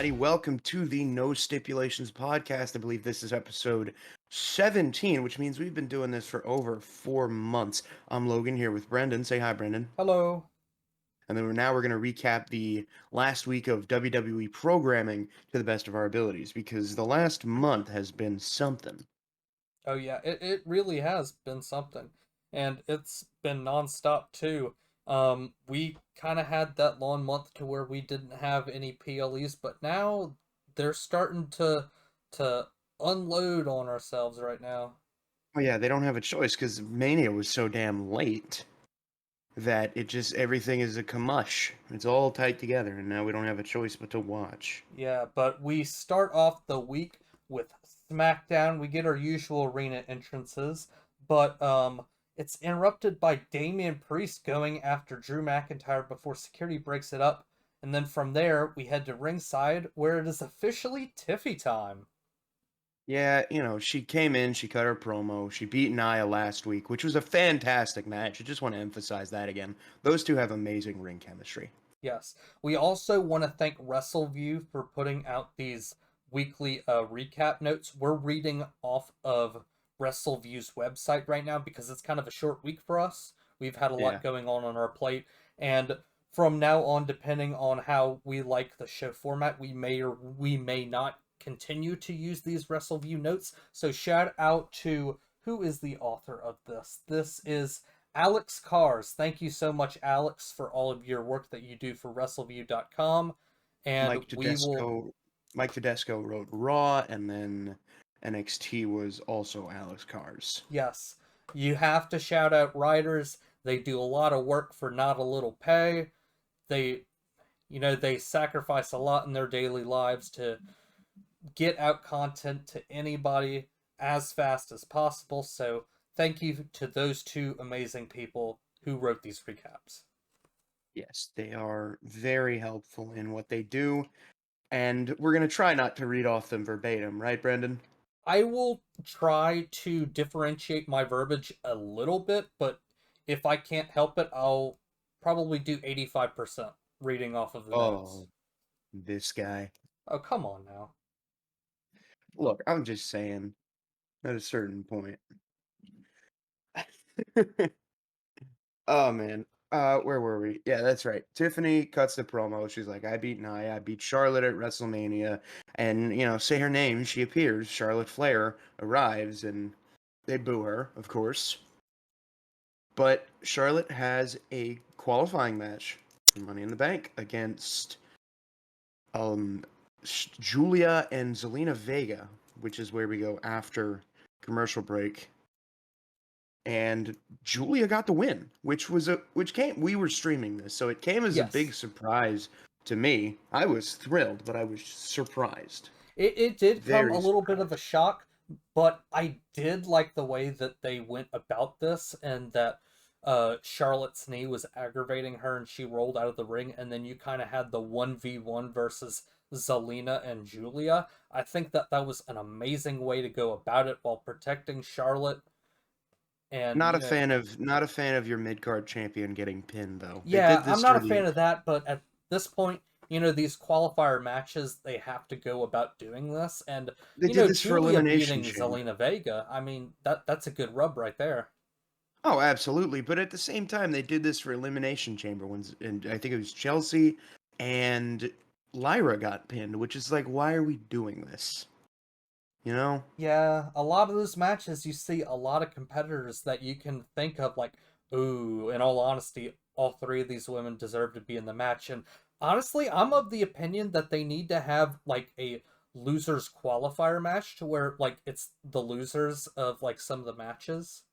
everybody. Welcome to the No Stipulations podcast. I believe this is episode 17, which means we've been doing this for over 4 months. I'm Logan here with Brendan. Say hi, Brendan. Hello. And then we're going to recap the last week of WWE programming to the best of our abilities because the last month has been something. Oh yeah, it really has been something. And it's been nonstop too. We kind of had that long month to where we didn't have any PLEs, but now they're starting to unload on ourselves right now. Oh yeah, they don't have a choice because Mania was so damn late that everything is a commush. It's all tight together, and now we don't have a choice but to watch. Yeah, but we start off the week with SmackDown. We get our usual arena entrances, but it's interrupted by Damian Priest going after Drew McIntyre before security breaks it up. And then from there, we head to ringside where it is officially Tiffy time. Yeah, she came in, she cut her promo, she beat Nia last week, which was a fantastic match. I just want to emphasize that again. Those two have amazing ring chemistry. Yes. We also want to thank WrestleView for putting out these weekly recap notes. We're reading off of WrestleView's website right now because it's kind of a short week for us. We've had a Yeah. lot going on our plate, and from now on, depending on how we like the show format, we may or we may not continue to use these WrestleView notes. So shout out to who is the author of this. This is Alex Cars. Thank you so much, Alex, for all of your work that you do for WrestleView.com. And Mike we will, Tedesco Mike Tedesco wrote Raw, and then NXT was also Alex Cars. yes, you have to shout out writers. They do a lot of work for not a little pay. They, they sacrifice a lot in their daily lives to get out content to anybody as fast as possible. So thank you to those two amazing people who wrote these recaps. Yes, they are very helpful in what they do, and we're going to try not to read off them verbatim, right, Brendan? I will try to differentiate my verbiage a little bit, but if I can't help it, I'll probably do 85% reading off of the notes. Oh, this guy. Oh, come on now. Look, I'm just saying, at a certain point. Oh man. Where were we? Yeah, that's right. Tiffany cuts the promo. She's like, I beat Nia, I beat Charlotte at WrestleMania. And, say her name, she appears. Charlotte Flair arrives and they boo her, of course. But Charlotte has a qualifying match for Money in the Bank against um Julia and Zelina Vega, which is where we go after commercial break. And Julia got the win, which came we were streaming this, so it came as a big Yes. surprise to me. I was thrilled, but I was surprised. It did come a Very little bit of a surprised. shock, but I did like the way that they went about this and that Charlotte's knee was aggravating her and she rolled out of the ring, and then you kind of had the 1v1 versus Zelina and Julia. I think that that was an amazing way to go about it while protecting Charlotte. And, Not a fan of your mid-card champion getting pinned though. They yeah, did I'm this not for a fan the of that, but at this point, these qualifier matches, they have to go about doing this. And, they did this for Julia Elimination beating Chamber. Zelina Vega, I mean, that's a good rub right there. Oh, absolutely. But at the same time, they did this for Elimination Chamber and I think it was Chelsea and Lyra got pinned, which is like, why are we doing this? You know? Yeah, a lot of those matches, you see a lot of competitors that you can think of, like, ooh, in all honesty, all three of these women deserve to be in the match. And honestly, I'm of the opinion that they need to have, like, a losers qualifier match to where, like, it's the losers of, like, some of the matches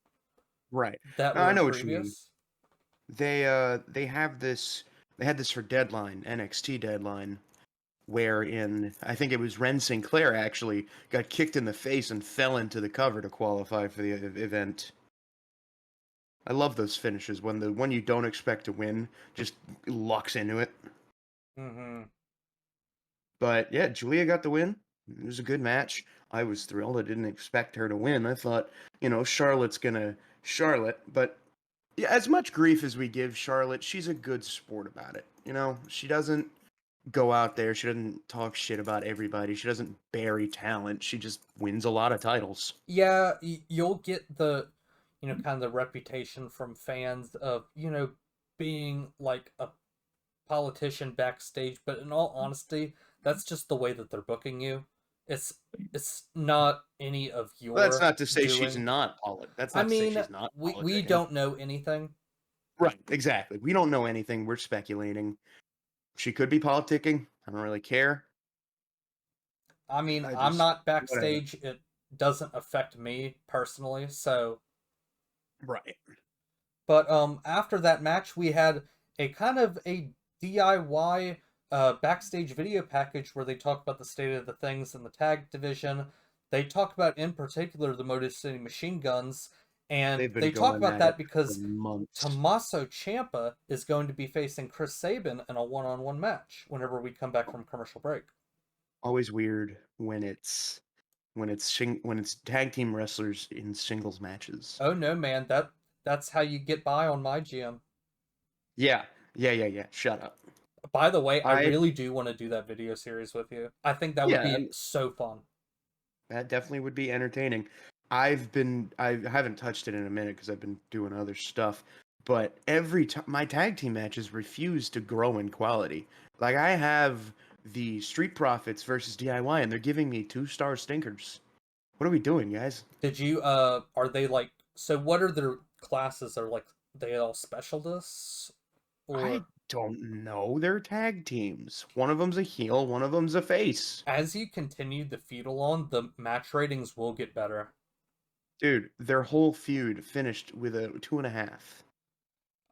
Right. that No, were I in know what you mean. previous. They had this for Deadline, NXT Deadline, wherein I think it was Ren Sinclair actually got kicked in the face and fell into the cover to qualify for the event. I love those finishes when the one you don't expect to win just locks into it. Mm-hmm. But yeah, Julia got the win. It was a good match. I was thrilled. I didn't expect her to win. I thought, Charlotte's gonna Charlotte, but yeah, as much grief as we give Charlotte, she's a good sport about it. She doesn't go out there. She doesn't talk shit about everybody. She doesn't bury talent. She just wins a lot of titles. Yeah, you'll get the, kind of the reputation from fans of, being like a politician backstage, but in all honesty, that's just the way that they're booking you. It's it's not any of But that's your not to say she's doing. not That's I not to say mean, she's not we politicking. don't know anything. Right, exactly. We don't know anything. We're speculating. She could be politicking. I don't really care. I mean, I I'm just not whatever. backstage. It doesn't affect me personally, so Right. but after that match, we had a kind of a DIY backstage video package where they talk about the state of the things in the tag division. They talk about, in particular, the Motor City Machine Guns, and They've been they talk going about at it that for because months. Tommaso Ciampa is going to be facing Chris Sabin in a one-on-one match whenever we come back from commercial break. Always weird when when it's tag team wrestlers in singles matches. Oh no, man, that's how you get by on my GM. Yeah. Yeah. Shut up. By the way, I I really do want to do that video series with you. I think that would yeah, be so fun. that definitely would be entertaining. I haven't touched it in a minute because I've been doing other stuff, but every time my tag team matches refuse to grow in quality. Like I have the Street Profits versus DIY, and they're giving me 2-star stinkers. What are we doing, guys? Did you are they like, so what are their classes? Are like they all specialists I or don't know. They're tag teams. One of them's a heel, one of them's a face. as you continue the feud along, the match ratings will get better. Dude, their whole feud finished with a 2.5.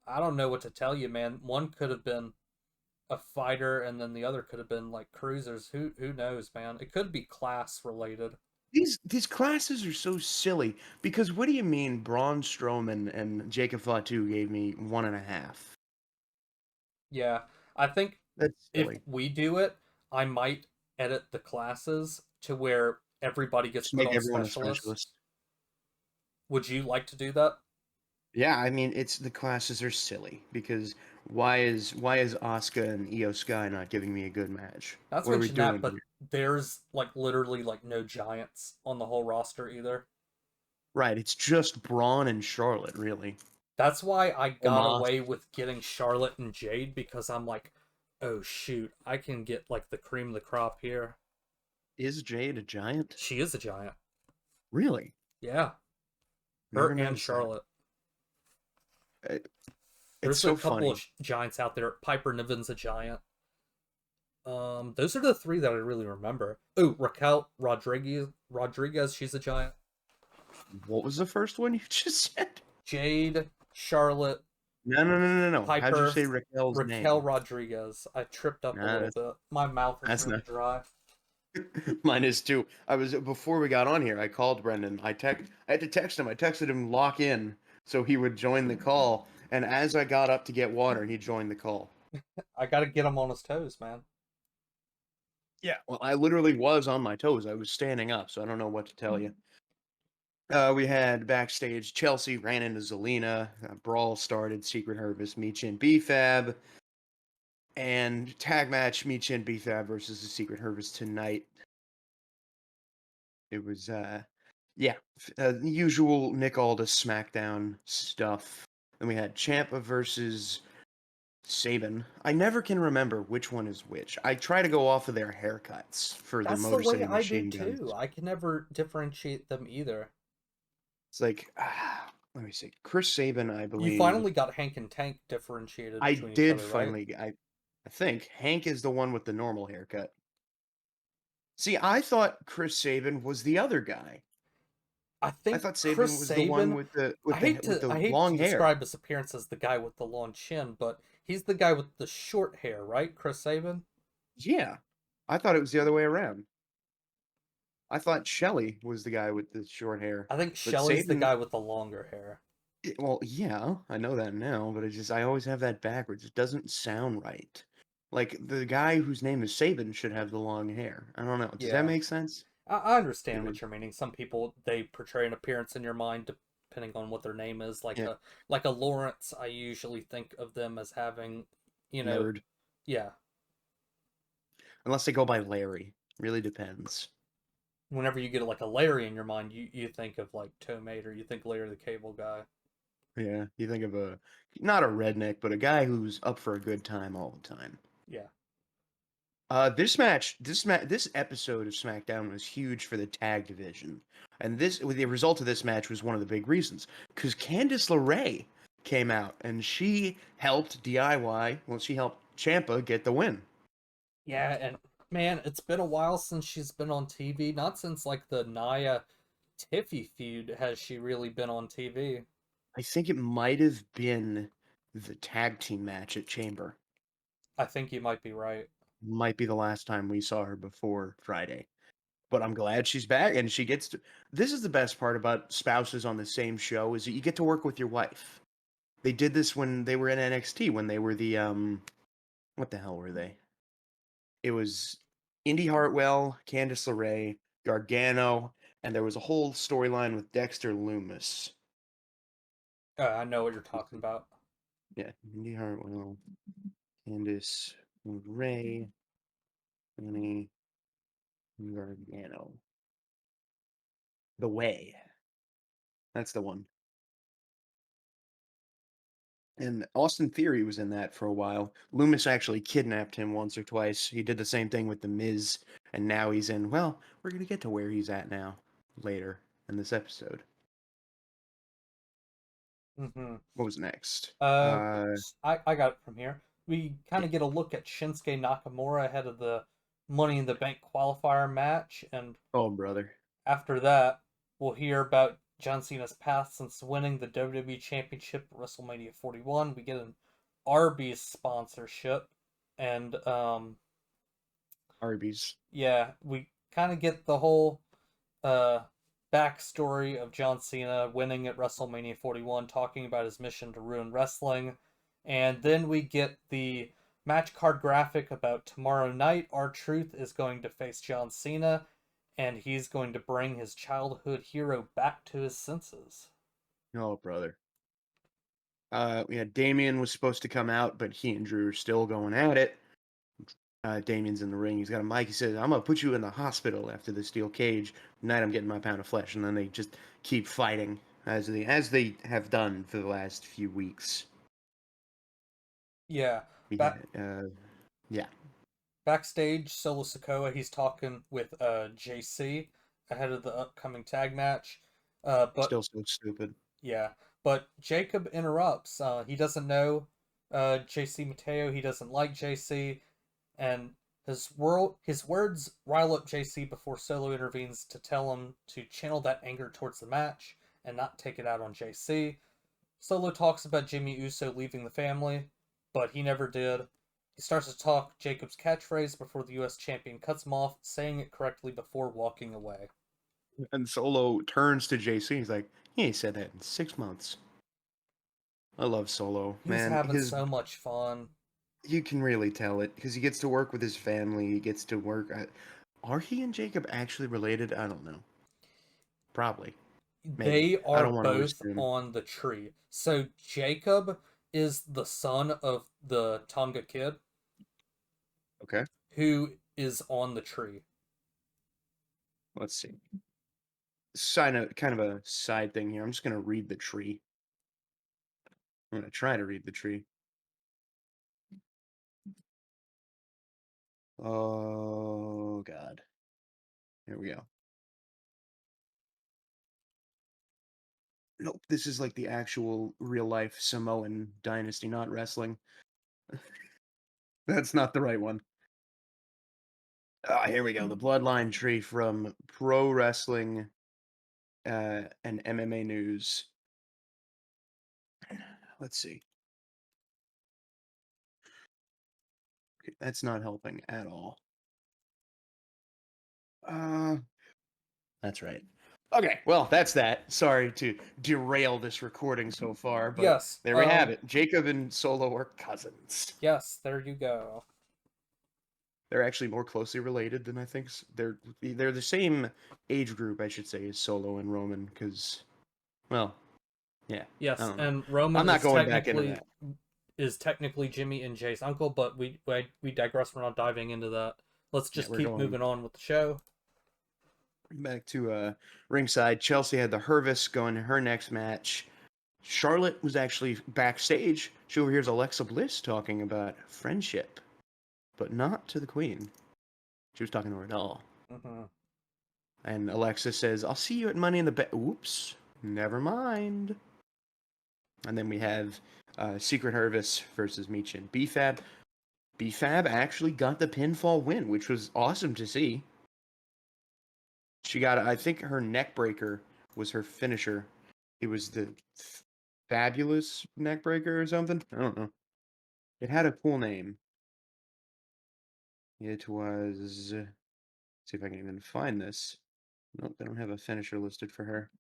I don't know what to tell you, man. One could have been a fighter and then the other could have been like cruisers. Who knows, man? It could be class related. These classes are so silly because what do you mean Braun Strowman and Jacob Fatu gave me 1.5? Yeah. I think That's if silly. we do it, I might edit the classes to where everybody gets Just put make on everyone a specialists. specialist. Would you like to do that? Yeah, I mean it's the classes are silly because why is Asuka and Io Sky not giving me a good match? Not to What are we mention that, doing but here? there's like literally like no giants on the whole roster either. Right, it's just Braun and Charlotte, really. That's why I got Omos. away with getting Charlotte and Jade because I'm like, oh shoot, I can get like the cream of the crop here. Is Jade a giant? She is a giant. Really? Yeah, her Never and noticed that. Charlotte. It, it's There's a so couple funny. of giants out there. Piper Niven's a giant. Those are the three that I really remember. Oh, Raquel Rodriguez, she's a giant. What was the first one you just said? Jade, Charlotte, No. How'd you Piper, say Raquel's Raquel name? Rodriguez. I tripped up a Nah, little that's bit. My mouth is that's really not. dry. Mine is too. I was before we got on here. I called Brendan. I had to text him. I texted him lock in so he would join the call. And as I got up to get water, he joined the call. I gotta get him on his toes, man. Yeah. Well, I literally was on my toes. I was standing up, so I don't know what to tell you. We had backstage. Chelsea ran into Zelina. Brawl started. Secret Harvest, Michin, BFAB, and tag match. Michin, BFAB versus the Secret Harvest tonight. It was yeah, the usual Nick Aldis SmackDown stuff. Then we had Champa versus Sabin. I never can remember which one is which. I try to go off of their haircuts for the That's the Motor way City I do Machine too. Guns. I can never differentiate them either. It's like, let me see. Chris Sabin, I You believe. finally got Hank and Tank differentiated I between each did other, right? finally. I think Hank is the one with the normal haircut. See, I thought Chris Sabin was the other guy. I I think thought Chris Sabin was the one Sabin. with the I hate to long hair. describe his appearance as the guy with the long chin, but he's the guy with the short hair, right? Chris Sabin. Yeah. I thought it was the other way around. I thought Shelley was the guy with the short hair, I think but Shelley's the Sabin. guy with the longer hair. Well, yeah, I know that now, but I always have that backwards. It doesn't sound right. Like the guy whose name is Sabin should have the long hair. I don't know. Does that Yeah, make sense? I understand It what you're meaning. Some people they portray an appearance in your mind depending on what their name is. yeah, Like a Lawrence, I usually think of them as having, you know, nerd. yeah. unless they go by Larry. Really depends. Whenever you get like a Larry in your mind, you think of like Tomate or you think Larry the Cable Guy. Yeah, you think of not a redneck, but a guy who's up for a good time all the time. Yeah. This episode of SmackDown was huge for the tag division, and the result of this match was one of the big reasons because Candice LeRae came out and she helped DIY. Well, she helped Champa get the win. Yeah, and man, it's been a while since she's been on TV. Not since like the Nia Tiffy feud has she really been on TV. I think it might have been the tag team match at Chamber. I think you might be right. Might be the last time we saw her before Friday. But I'm glad she's back and she gets to. This is the best part about spouses on the same show is that you get to work with your wife. They did this when they were in NXT when they were the what the hell were they? It was Indy Hartwell, Candice LeRae, Gargano, and there was a whole storyline with Dexter Loomis. I know what you're talking about. Yeah, Indy Hartwell, Candice LeRae, Annie Gargano. The Way. That's the one. And Austin Theory was in that for a while. Loomis actually kidnapped him once or twice. He did the same thing with The Miz, and now he's in. Well, we're going to get to where he's at now later in this episode. Mm-hmm. What was next? Uh, I got it from here. We kind Yeah. of get a look at Shinsuke Nakamura ahead of the Money in the Bank qualifier match, and Oh, brother. after that, we'll hear about John Cena's path since winning the WWE Championship at WrestleMania 41. We get an Arby's sponsorship, and Arby's. yeah, we kind of get the whole uh, backstory of John Cena winning at WrestleMania 41, talking about his mission to ruin wrestling. And then we get the match card graphic about tomorrow night. R-Truth is going to face John Cena, and he's going to bring his childhood hero back to his senses. Oh, brother. Yeah, Damien was supposed to come out, but he and Drew are still going at it. Damien's in the ring. He's got a mic. He says, "I'm gonna put you in the hospital after the steel cage. Tonight I'm getting my pound of flesh." And then they just keep fighting as they have done for the last few weeks. Yeah, We back had, yeah, backstage, Solo Sikoa, he's talking with JC ahead of the upcoming tag match. But still so stupid. yeah, but Jacob interrupts. He doesn't know JC Mateo. He doesn't like JC, and his words rile up JC before Solo intervenes to tell him to channel that anger towards the match and not take it out on JC. Solo talks about Jimmy Uso leaving the family, but he never did. He starts to talk Jacob's catchphrase before the US champion cuts him off, saying it correctly before walking away. And Solo turns to JC. He's like, "He ain't said that in 6 months." I love Solo, He's man. having so much fun. You can really tell it because he gets to work with his family. He gets to work. Are he and Jacob actually related? I don't know. Probably. Maybe. They I are don't want to both assume. on the tree. So Jacob is the son of the Tonga kid Okay. who is on the tree. Let's see. Side note, kind of a side thing here. I'm just gonna read the tree. I'm gonna try to read the tree. Oh God. Here we go. Nope. This is like the actual real life Samoan dynasty, not wrestling. That's not the right one. Ah, here we go. The bloodline tree from Pro Wrestling and MMA News. Let's see. Okay, that's not helping at all. Uh, that's right. Okay, well, that's that. Sorry to derail this recording so far, but Yes. there we have it. Jacob and Solo are cousins. Yes, there you go. They're actually more closely related than I think. They're the same age group, I should say, as Solo and Roman, because, well, yeah, I Yes, don't know. and I'm Roman not going back into that. is technically Jimmy and Jay's uncle, but we digress. We're not diving into that. let's Yeah, just we're keep going moving on with the show. back to ringside. Chelsea had the Hervis going to her next match. Charlotte was actually backstage. She overhears Alexa Bliss talking about friendship, but not to the Queen. She was talking to her doll. Mm-hmm. And Alexa says, I'll see you at Money in the Bank. Oops, never mind. And then we have Secret Hervis versus Michin. BFAB. BFAB actually got the pinfall win, which was awesome to see. She got, I think her neck breaker was her finisher. It was the fabulous neck breaker or something. I don't know. It had a cool name. It was. See if I can even find this. Nope, they don't have a finisher listed for her.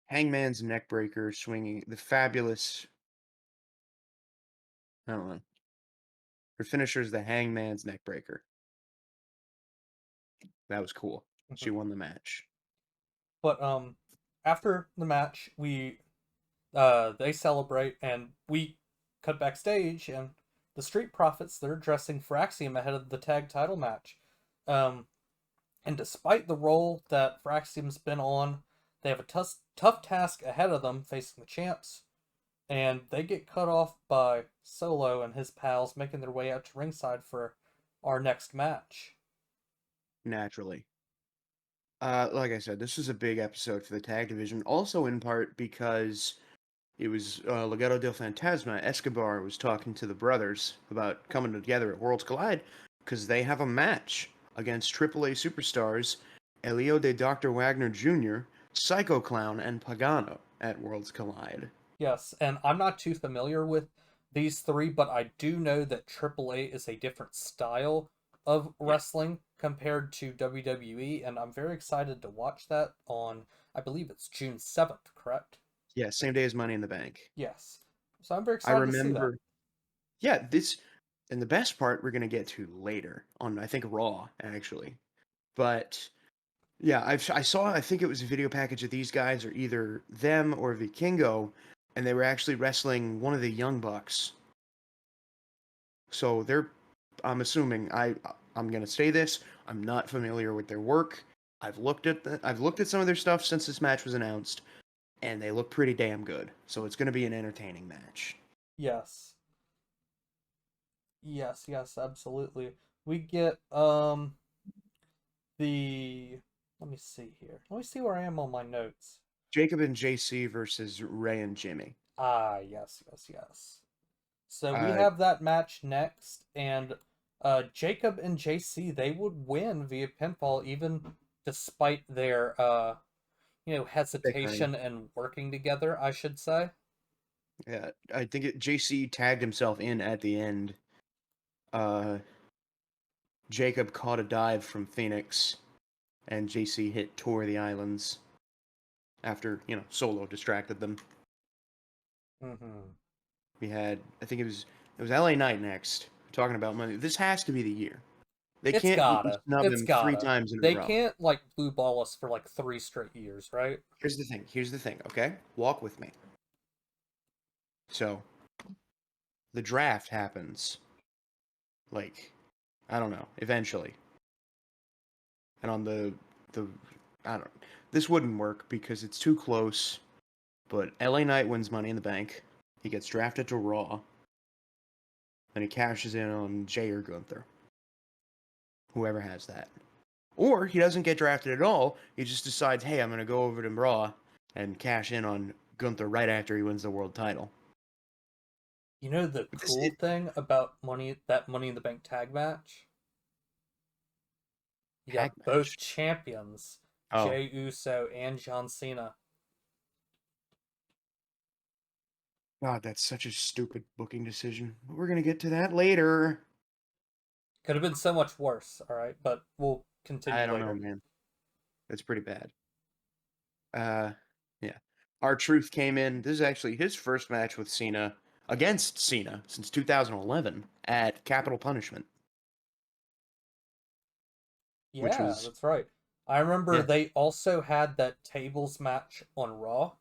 Hangman's neck breaker swinging the fabulous. I don't know. Her finisher is the Hangman's neck breaker. That was cool. Mm-hmm. She won the match. But after the match, they celebrate, and we cut backstage, and the Street Profits, they're dressing for Axiom ahead of the tag title match. Um, and despite the role that Axiom's been on, they have a tough task ahead of them facing the champs, and they get cut off by Solo and his pals making their way out to ringside for our next match. Naturally. Like I said, this was a big episode for the tag division. Also, in part because it was Legado del Fantasma. Escobar was talking to the brothers about coming together at Worlds Collide because they have a match against AAA superstars Elio de Dr. Wagner Jr., Psycho Clown, and Pagano at Worlds Collide. Yes, and I'm not too familiar with these three, but I do know that AAA is a different style of Yeah. wrestling compared to WWE, and I'm very excited to watch that on, I believe it's June 7th, correct? Yeah, same day as Money in the Bank. Yes. So I'm very I excited to see that. remember, yeah, this, and the best part we're going to get to later on, I think, Raw, actually. But yeah, I saw, I think it was a video package of these guys, or either them or Vikingo, and they were actually wrestling one of the Young Bucks. So they're, I'm assuming, I'm gonna say this, I'm not familiar with their work. I've looked at some of their stuff since this match was announced, and they look pretty damn good. So it's gonna be an entertaining match. Yes. Yes, yes, absolutely. We get the let me see here. Let me see where I am on my notes. Jacob and JC versus Ray and Jimmy. Ah, yes, yes, yes. So we Uh, have that match next, and Jacob and JC, they would win via pinfall even despite their bickering. hesitation and working together, I should say. Yeah, I think JC tagged himself in at the end. Uh, Jacob caught a dive from Phoenix, and JC hit Tour of the Islands after, Solo distracted them. Mm-hmm. We had, I think it was LA Knight next. Talking about money. This has to be the year. They It's can't gotta. snub It's him three gotta. times in a They row. can't like blue ball us for like 3 straight years, right? Here's the thing. Here's the thing, okay? Walk with me. So, the draft happens, like, I don't know, eventually. And on the I don't this wouldn't work because it's too close, but LA Knight wins Money in the Bank. He gets drafted to Raw. Then he cashes in on Jay or Gunther. Whoever has that. Or he doesn't get drafted at all. He just decides, hey, I'm going to go over to Raw and cash in on Gunther right after he wins the world title. You know the But cool thing about Money in the Bank tag match? You tag got both match. champions, Oh, Jey Uso and John Cena. God, that's such a stupid booking decision. We're going to get to that later. Could have been so much worse, all right, but we'll I continue don't know, later. man. That's pretty bad. Uh, yeah. R-Truth came in. This is actually his first match with Cena against Cena since 2011 at Capital Punishment, which Yeah, was that's right. I remember yeah. they also had that tables match on Raw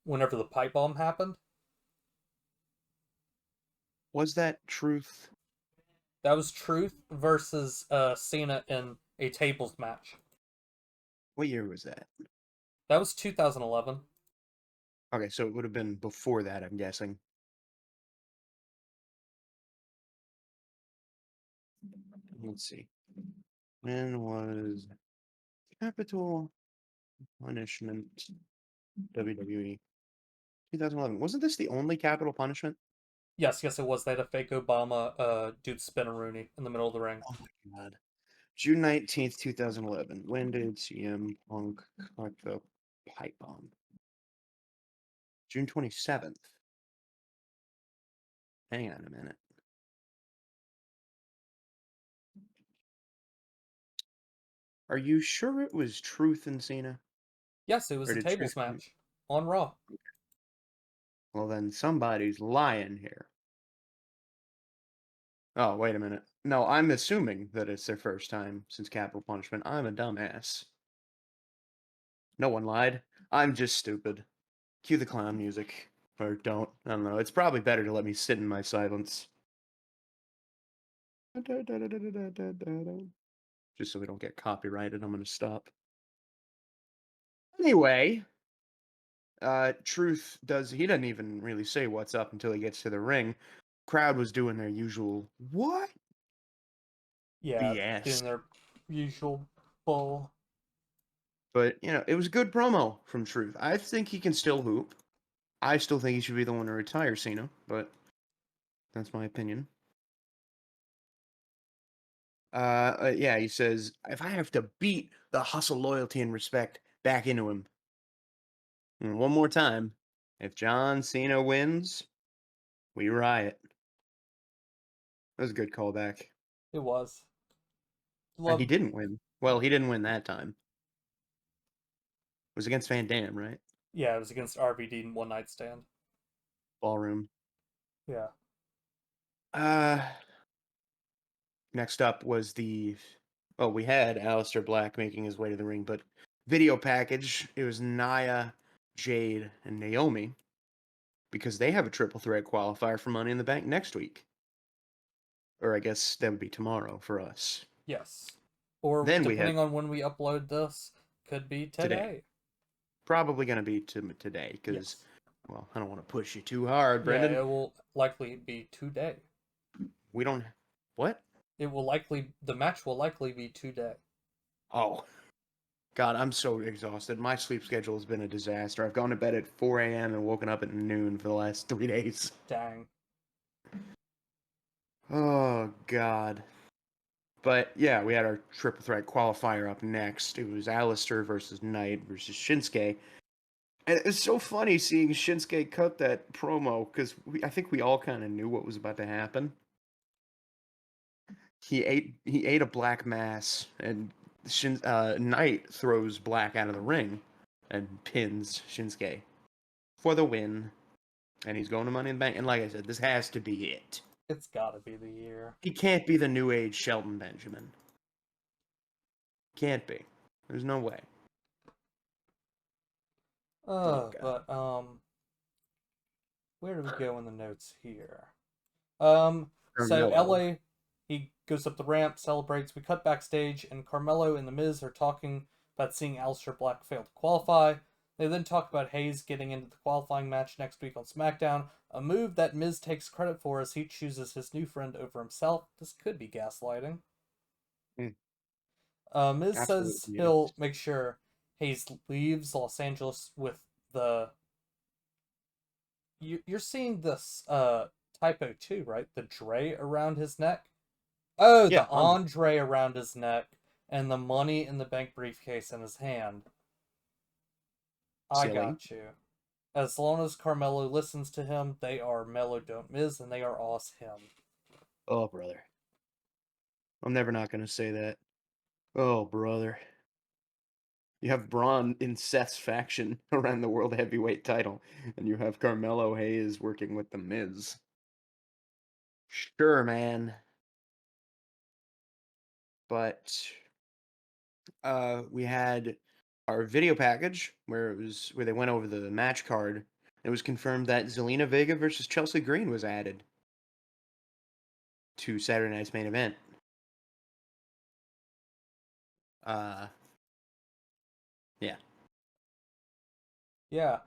whenever the pipe bomb happened. Was that Truth? That was Truth versus Cena in a tables match. What year was that? That was 2011. Okay, so it would have been before that, I'm guessing. Let's see. When was Capital Punishment WWE? 2011. Wasn't this the only Capital Punishment? Yes, yes, it was. They had a fake Obama dude spinneroonie in the middle of the ring. Oh my God. June 19th, 2011. When did CM Punk cut the pipe bomb? June 27th. Hang on a minute. Are you sure it was Truth and Cena? Yes, it was Or a did Truth? tables match on Raw. Well, then somebody's lying here. Oh, wait a minute. No, I'm assuming that it's their first time since Capital Punishment. I'm a dumbass. No one lied. I'm just stupid. Cue the clown music. Or don't. I don't know. It's probably better to let me sit in my silence. Just so we don't get copyrighted, I'm gonna stop. Anyway, Truth does. He doesn't even really say what's up until he gets to the ring. Crowd was doing their usual what Yeah, BS, doing their usual bull. but it was a good promo from Truth. I think he can still hoop. I still think he should be the one to retire Cena, but that's my opinion. Yeah, he says if I have to beat the hustle, loyalty, and respect back into him, and one more time, if John Cena wins, we riot. That was a good callback. It was. And he Love. didn't win. Well, he didn't win that time. It was against Van Dam, right? Yeah, it was against RVD in One Night Stand. Ballroom. Yeah. Uh, Next up was we had Aleister Black making his way to the ring, but video package, it was Nia, Jade, and Naomi because they have a triple threat qualifier for Money in the Bank next week. Or I guess that would be tomorrow for us. Yes. Or Then we have depending on when we upload this, could be today. today. Probably going to be today because, Yes. well, I don't want to push you too hard, Yeah, Brendan. it will likely be today. We don't. What? The match will likely be today. Oh, God, I'm so exhausted. My sleep schedule has been a disaster. I've gone to bed at 4 a.m. and woken up at noon for the last 3 days. Dang. Oh, God. But yeah, we had our triple threat qualifier up next. It was Alistair versus Knight versus Shinsuke. And it's so funny seeing Shinsuke cut that promo because I think we all kind of knew what was about to happen. He ate a black mass, and Knight throws Black out of the ring and pins Shinsuke for the win. And he's going to Money in the Bank. And like I said, this has to be it. It's gotta be the year. He can't be the new age Shelton Benjamin. Can't be. There's no way. Oh God. But where do we go in the notes here? So Carmelo. LA, he goes up the ramp, celebrates. We cut backstage, and Carmelo and The Miz are talking about seeing Aleister Black fail to qualify. They then talk about Hayes getting into the qualifying match next week on SmackDown, a move that Miz takes credit for as he chooses his new friend over himself. This could be gaslighting. Mm, Miz says absolutely, it he'll is. make sure Hayes leaves Los Angeles with the. You're seeing this typo too, right? The Dre around his neck. Oh, Yeah, the Andre around his neck and the money in the bank briefcase in his hand. I silly. got you. As long as Carmelo listens to him, they are Mello Don't Miz and they are Oz him. Oh, brother. I'm never not going to say that. Oh, brother. You have Braun in Seth's faction around the World Heavyweight title, and you have Carmelo Hayes working with The Miz. Sure, man. But we had our video package where they went over the match card. It was confirmed that Zelina Vega versus Chelsea Green was added to Saturday night's main event. Yeah. Yeah.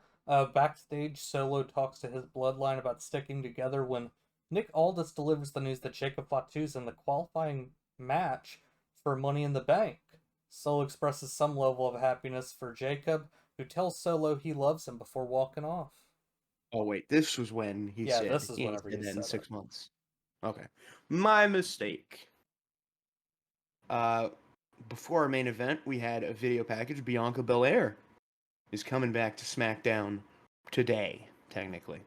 Backstage, Solo talks to his bloodline about sticking together when Nick Aldis delivers the news that Jacob Fatu's in the qualifying match for Money in the Bank. Solo expresses some level of happiness for Jacob, who tells Solo he loves him before walking off. Oh wait, this was when he Yeah, said this is he whenever said he that in said it. 6 months. Okay, my mistake. Uh, Before our main event, we had a video package. Bianca Belair is coming back to SmackDown today, technically.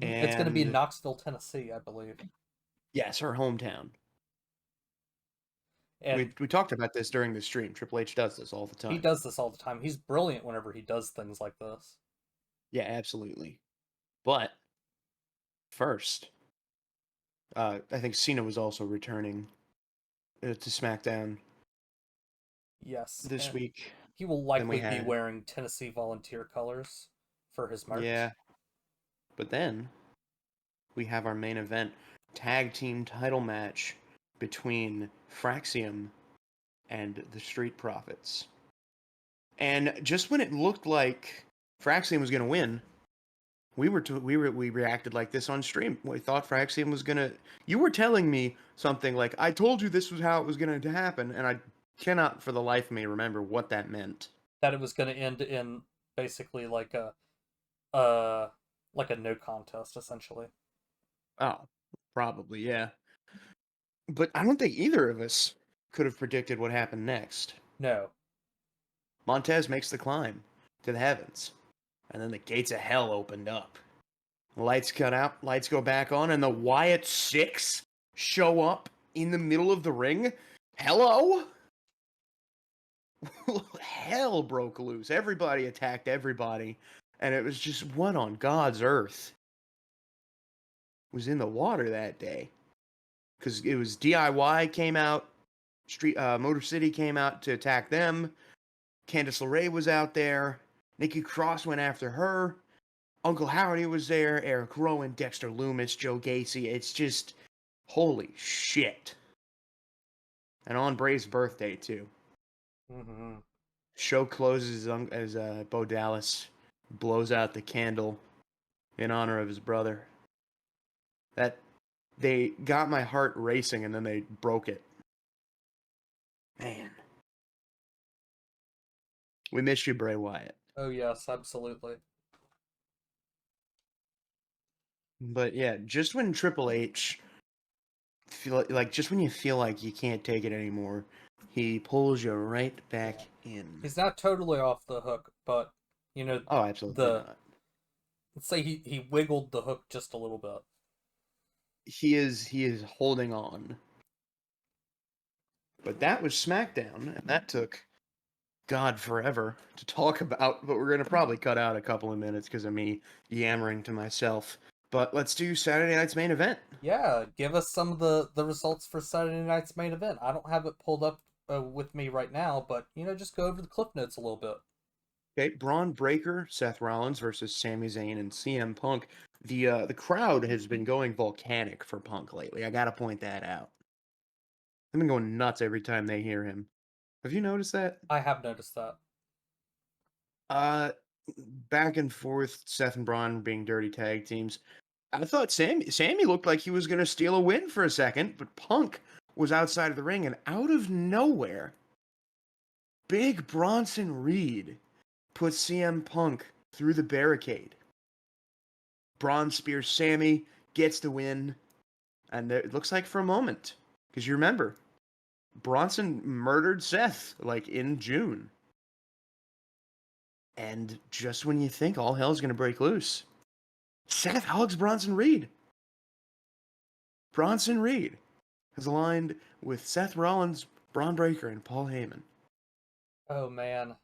It's going to be in And Knoxville, Tennessee, I believe. yes, her hometown. And We talked about this during the stream. Triple H does this all the he time. does this all the time. He's brilliant whenever he does things like this. Yeah, absolutely. But first, I think Cena was also returning to SmackDown Yes, this and week. he will Then we likely be had, wearing Tennessee Volunteer colors for his merch. yeah, but then we have our main event tag team title match between Fraxium and the Street Profits. And just when it looked like Fraxium was going to win, we reacted like this on stream. We thought Fraxium was going to. You were telling me something like, "I told you this was how it was going to happen," and I cannot for the life of me remember what that meant. That it was going to end in basically uh like a no contest essentially. Oh, probably yeah. But I don't think either of us could have predicted what happened next. No. Montez makes the climb to the heavens, and then the gates of hell opened up. Lights cut out, lights go back on, and the Wyatt Six show up in the middle of the ring. Hello? Hell broke loose. Everybody attacked everybody, and it was just what on God's earth was in the water that day? Because it was DIY came out, Motor City came out to attack them. Candice LeRae was out there. Nikki Cross went after her. Uncle Howdy was there. Eric Rowan, Dexter Loomis, Joe Gacy. It's just holy shit. And on Bray's birthday too. Mm-hmm. Show closes as Bo Dallas blows out the candle in honor of his brother. That they got my heart racing and then they broke it. Man, we miss you, Bray Wyatt. Oh yes, absolutely. But yeah, just when Triple H feel like just when you feel like you can't take it anymore, he pulls you right back Yeah. in. He's not totally off the hook, but you know Oh, absolutely the not. let's say he wiggled the hook just a little bit. He is holding on. But that was SmackDown, and that took God forever to talk about, but we're gonna probably cut out a couple of minutes because of me yammering to myself. But let's do Saturday night's main event. Yeah, give us some of the results for Saturday night's main event. I don't have it pulled up with me right now, but just go over the clip notes a little bit. Okay, Braun Breaker, Seth Rollins versus Sami Zayn and CM Punk. The crowd has been going volcanic for Punk lately. I gotta point that out. They've been going nuts every time they hear him. Have you noticed that? I have noticed that. Uh, Back and forth, Seth and Braun being dirty tag teams. I thought Sammy looked like he was gonna steal a win for a second, but Punk was outside of the ring, and out of nowhere, Big Bronson Reed puts CM Punk through the barricade. Braun spears Sammy, gets the win, and it looks like for a moment, because you remember, Bronson murdered Seth like in June. And just when you think all hell's gonna break loose, Seth hugs Bronson Reed. Bronson Reed has aligned with Seth Rollins, Braun Breaker, and Paul Heyman. Oh man,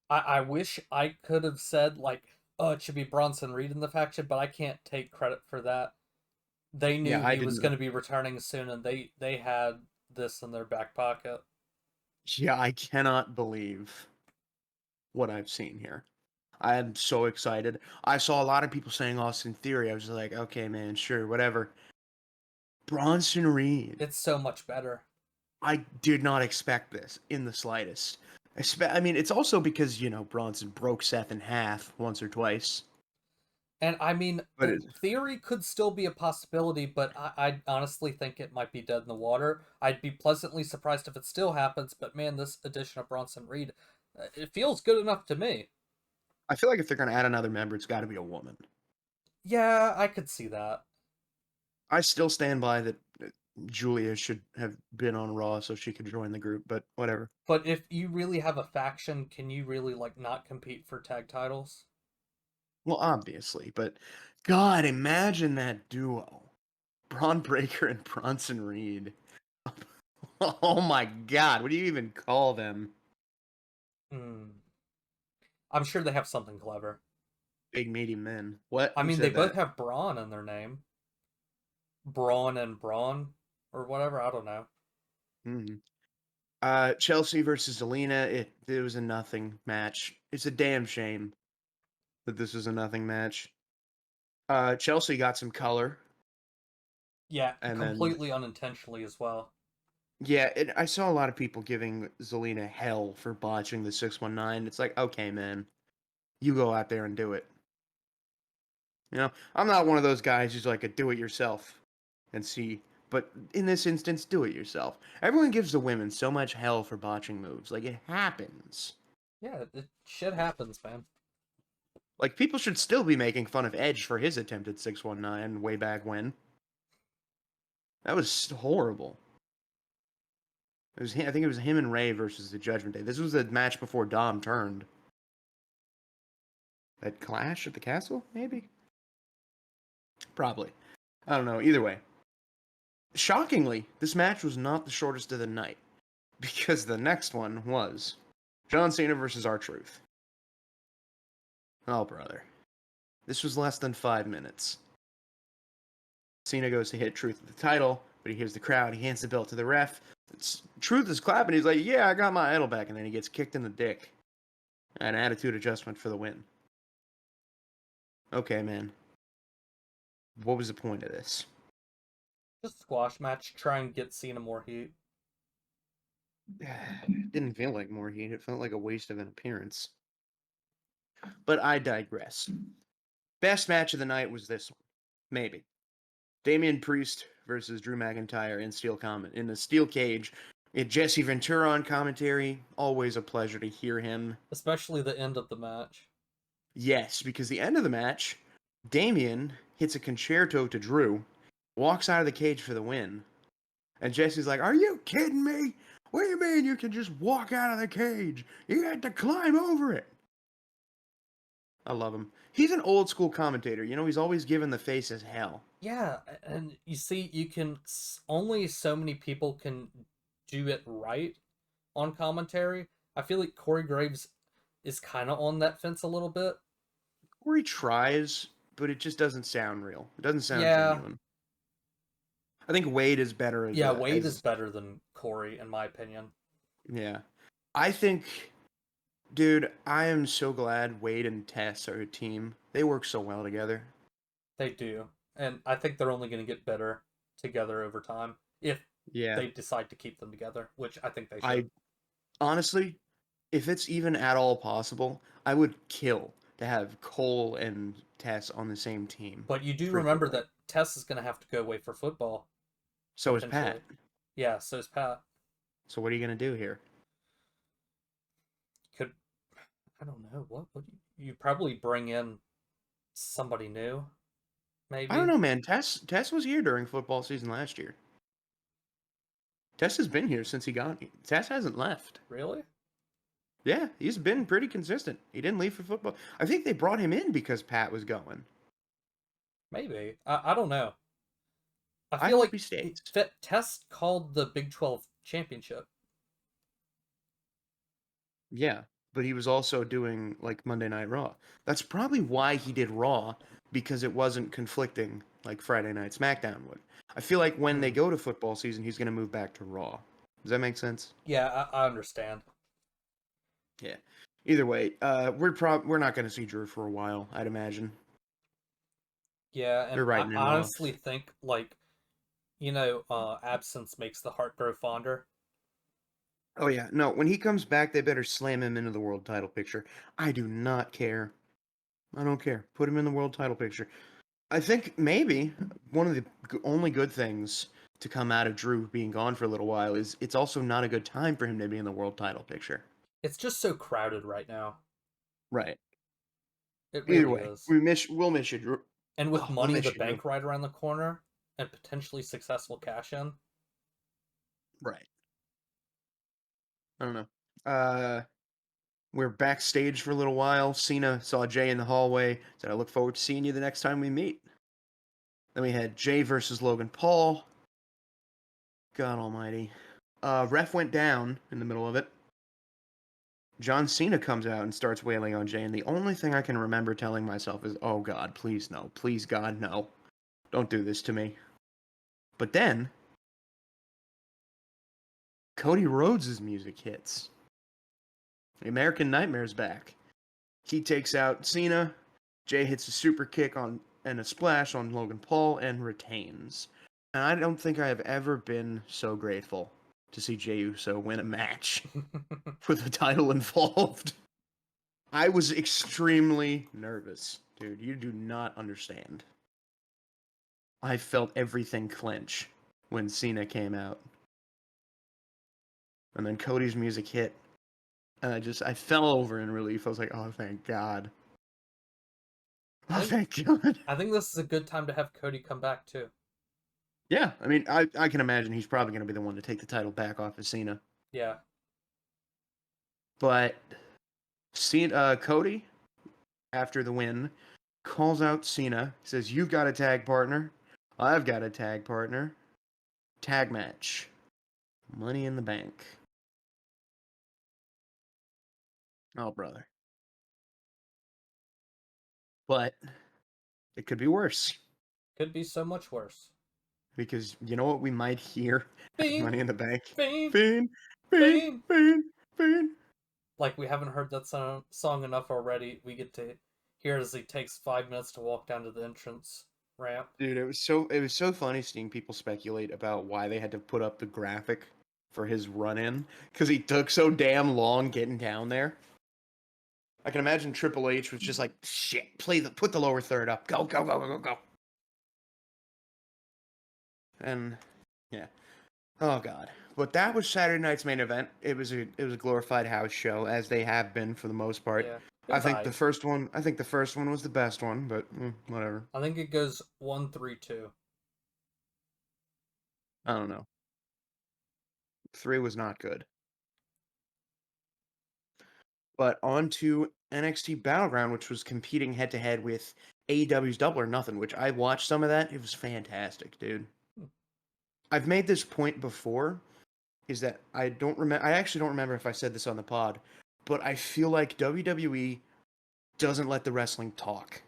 I wish I could have said like, oh, it should be Bronson Reed in the faction, but I can't take credit for that. They knew Yeah, I he was going didn't. to be returning soon, and they had this in their back pocket. Yeah, I cannot believe what I've seen here. I am so excited. I saw a lot of people saying Austin Theory. I was like, okay, man, sure, whatever. Bronson Reed. It's so much better. I did not expect this in the slightest. I mean, it's also because, Bronson broke Seth in half once or twice. And I mean, But in theory, could still be a possibility, but I honestly think it might be dead in the water. I'd be pleasantly surprised if it still happens, but man, this edition of Bronson Reed, it feels good enough to me. I feel like if they're going to add another member, it's got to be a woman. Yeah, I could see that. I still stand by that Julia should have been on Raw so she could join the group, but whatever. But if you really have a faction, can you really like not compete for tag titles? Well, obviously, but God, imagine that duo. Braun Breaker and Bronson Reed. Oh my God, what do you even call them? Hmm. I'm sure they have something clever. Big meaty men. What? I Who mean, they said both that? have Braun in their name. Braun and Braun, or whatever. I don't know. Hmm. Chelsea versus Zelina. It was a nothing match. It's a damn shame that this was a nothing match. Chelsea got some color, Yeah, and then completely unintentionally as well. yeah, I saw a lot of people giving Zelina hell for botching the 619. It's like, okay, man, you go out there and do it. I'm not one of those guys who's like a do it yourself and see. But in this instance, do it yourself. Everyone gives the women so much hell for botching moves. Like, it happens. Yeah, shit happens, man. Like, people should still be making fun of Edge for his attempted 619 way back when. That was horrible. I think it was him and Ray versus the Judgment Day. This was the match before Dom turned. That clash at the castle, maybe? Probably. I don't know. Either way. Shockingly, this match was not the shortest of the night. Because the next one was John Cena versus R-Truth. Oh, brother. This was less than 5 minutes. Cena goes to hit Truth with the title, but he hears the crowd. He hands the belt to the ref. Truth is clapping. He's like, yeah, I got my idol back. And then he gets kicked in the dick. An attitude adjustment for the win. Okay, man. What was the point of this? Just squash match, try and get Cena more heat. It didn't feel like more heat. It felt like a waste of an appearance. But I digress. Best match of the night was this one. Maybe. Damian Priest versus Drew McIntyre in a steel cage. We had Jesse Ventura on commentary. Always a pleasure to hear him. Especially the end of the match. Yes, because the end of the match, Damian hits a concerto to Drew, walks out of the cage for the win. And Jesse's like, "Are you kidding me? What do you mean you can just walk out of the cage? You had to climb over it." I love him. He's an old school commentator. He's always given the face as hell. Yeah, and you see, only so many people can do it right on commentary. I feel like Corey Graves is kind of on that fence a little bit. Or he tries, but it just doesn't sound real. It doesn't sound Yeah, genuine. I think Wade is better yeah, Wade is better than Corey, in my opinion. yeah. I think, dude, I am so glad Wade and Tess are a team. They work so well together. They do. And I think they're only going to get better together over time if Yeah. they decide to keep them together, which I think they I should. honestly, if it's even at all possible, I would kill to have Cole and Tess on the same team But you do remember frequently. that Tess is going to have to go away for football, So is Pat. potentially. Yeah, so is Pat. So what are you gonna do here? Could, I don't know, what would you probably bring in somebody new, I don't maybe? know, man. Tess was here during football season last year. Tess has been here since he got here. Tess hasn't left. Really? Yeah, he's been pretty consistent. He didn't leave for football. I think they brought him in because Pat was going. Maybe. I don't know. I I feel hope he like stays. Tess called the Big 12 championship. Yeah, but he was also doing like Monday Night Raw. That's probably why he did Raw, because it wasn't conflicting like Friday Night SmackDown would. I feel like when they Hmm. go to football season, he's going to move back to Raw. Does that make sense? Yeah, I understand. Yeah. Either way, we're not going to see Drew for a while, I'd imagine. Yeah, They're and I writing him off. honestly think like Absence makes the heart grow fonder. Oh yeah, no, when he comes back, they better slam him into the world title picture. I do not care. I don't care. Put him in the world title picture. I think maybe one of the only good things to come out of Drew being gone for a little while is it's also not a good time for him to be in the world title picture. It's just so crowded right now. Right. It Either really way, is. we'll miss you, Drew. And with Oh, we'll Money in the miss you, Drew. Bank right around the corner and potentially successful cash in. Right. I don't know. Uh, we're backstage for a little while. Cena saw Jay in the hallway. Said, "I look forward to seeing you the next time we meet." Then we had Jay versus Logan Paul. God Almighty. Ref went down in the middle of it. John Cena comes out and starts wailing on Jay, and the only thing I can remember telling myself is, "Oh God, please no, please God no, don't do this to me." But then Cody Rhodes' music hits. The American Nightmare's back. He takes out Cena. Jay hits a super kick on and a splash on Logan Paul and retains. And I don't think I have ever been so grateful to see Jey Uso win a match with the title involved. I was extremely nervous, dude. You do not understand. I felt everything clench when Cena came out. And then Cody's music hit. And I fell over in relief. I was like, oh, thank God. I Oh, think thank God. I think this is a good time to have Cody come back too. Yeah, I mean, I can imagine he's probably going to be the one to take the title back off of Cena. Yeah. But Cody, after the win, calls out Cena, says, "You've got a tag partner. I've got a tag partner. Tag match. Money in the Bank." Oh, brother. But it could be worse. Could be so much worse. Because you know what we might hear at Fiend, Money in the Bank? fiend, Fiend, fiend, fiend. fiend, fiend. Like we haven't heard that song enough already. We get to hear it as he takes 5 minutes to walk down to the entrance ramp. Dude, it was so funny seeing people speculate about why they had to put up the graphic for his run in because he took so damn long getting down there. I can imagine Triple H was just like, "Shit, put the lower third up, go go go go go go," and yeah, oh god. But that was Saturday night's main event. It was a glorified house show as they have been for the most part. Yeah, it I was think the I. first one, I think the first one was the best one, but whatever. I think it goes 1-3-2. I don't know. 3 was not good. But on to NXT Battleground, which was competing head to head with AEW's Double or Nothing, which I watched some of that. It was fantastic, dude. I've made this point before, is that I don't remember. I actually don't remember if I said this on the pod, but I feel like WWE doesn't let the wrestling talk,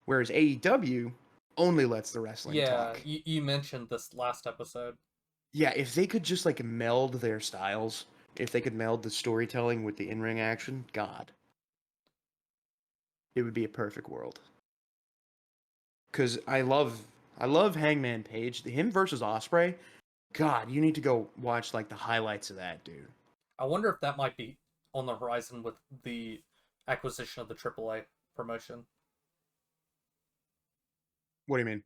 whereas AEW only lets the wrestling Yeah, talk. you mentioned this last episode. Yeah, if they could just like meld their styles, if they could meld the storytelling with the in-ring action, God, it would be a perfect world. Because I love Hangman Page. Him versus Osprey. God, you need to go watch like the highlights of that, dude. I wonder if that might be on the horizon with the acquisition of the AAA promotion. What do you mean?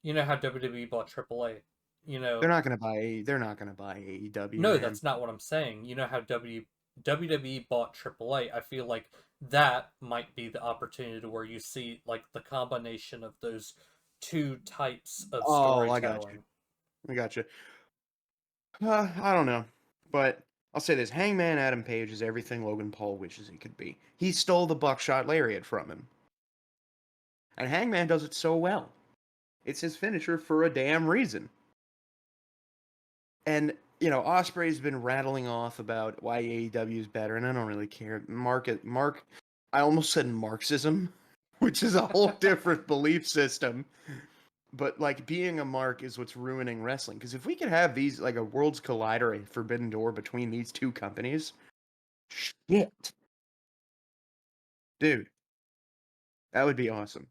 You know how WWE bought AAA. You They're know, not gonna buy. They're not gonna buy AEW, no, man. that's not what I'm saying. You know how WWE bought AAA. I feel like that might be the opportunity to where you see like the combination of those two types of Oh, I got you. storytelling. I got you. I don't know, but I'll say this: Hangman Adam Page is everything Logan Paul wishes he could be. He stole the buckshot lariat from him, and Hangman does it so well. It's his finisher for a damn reason. And Osprey's been rattling off about why AEW is better, and I don't really care. I almost said Marxism, which is a whole different belief system. But like being a mark is what's ruining wrestling. Because if we could have these like a worlds collider, a forbidden door between these two companies, shit, dude, that would be awesome.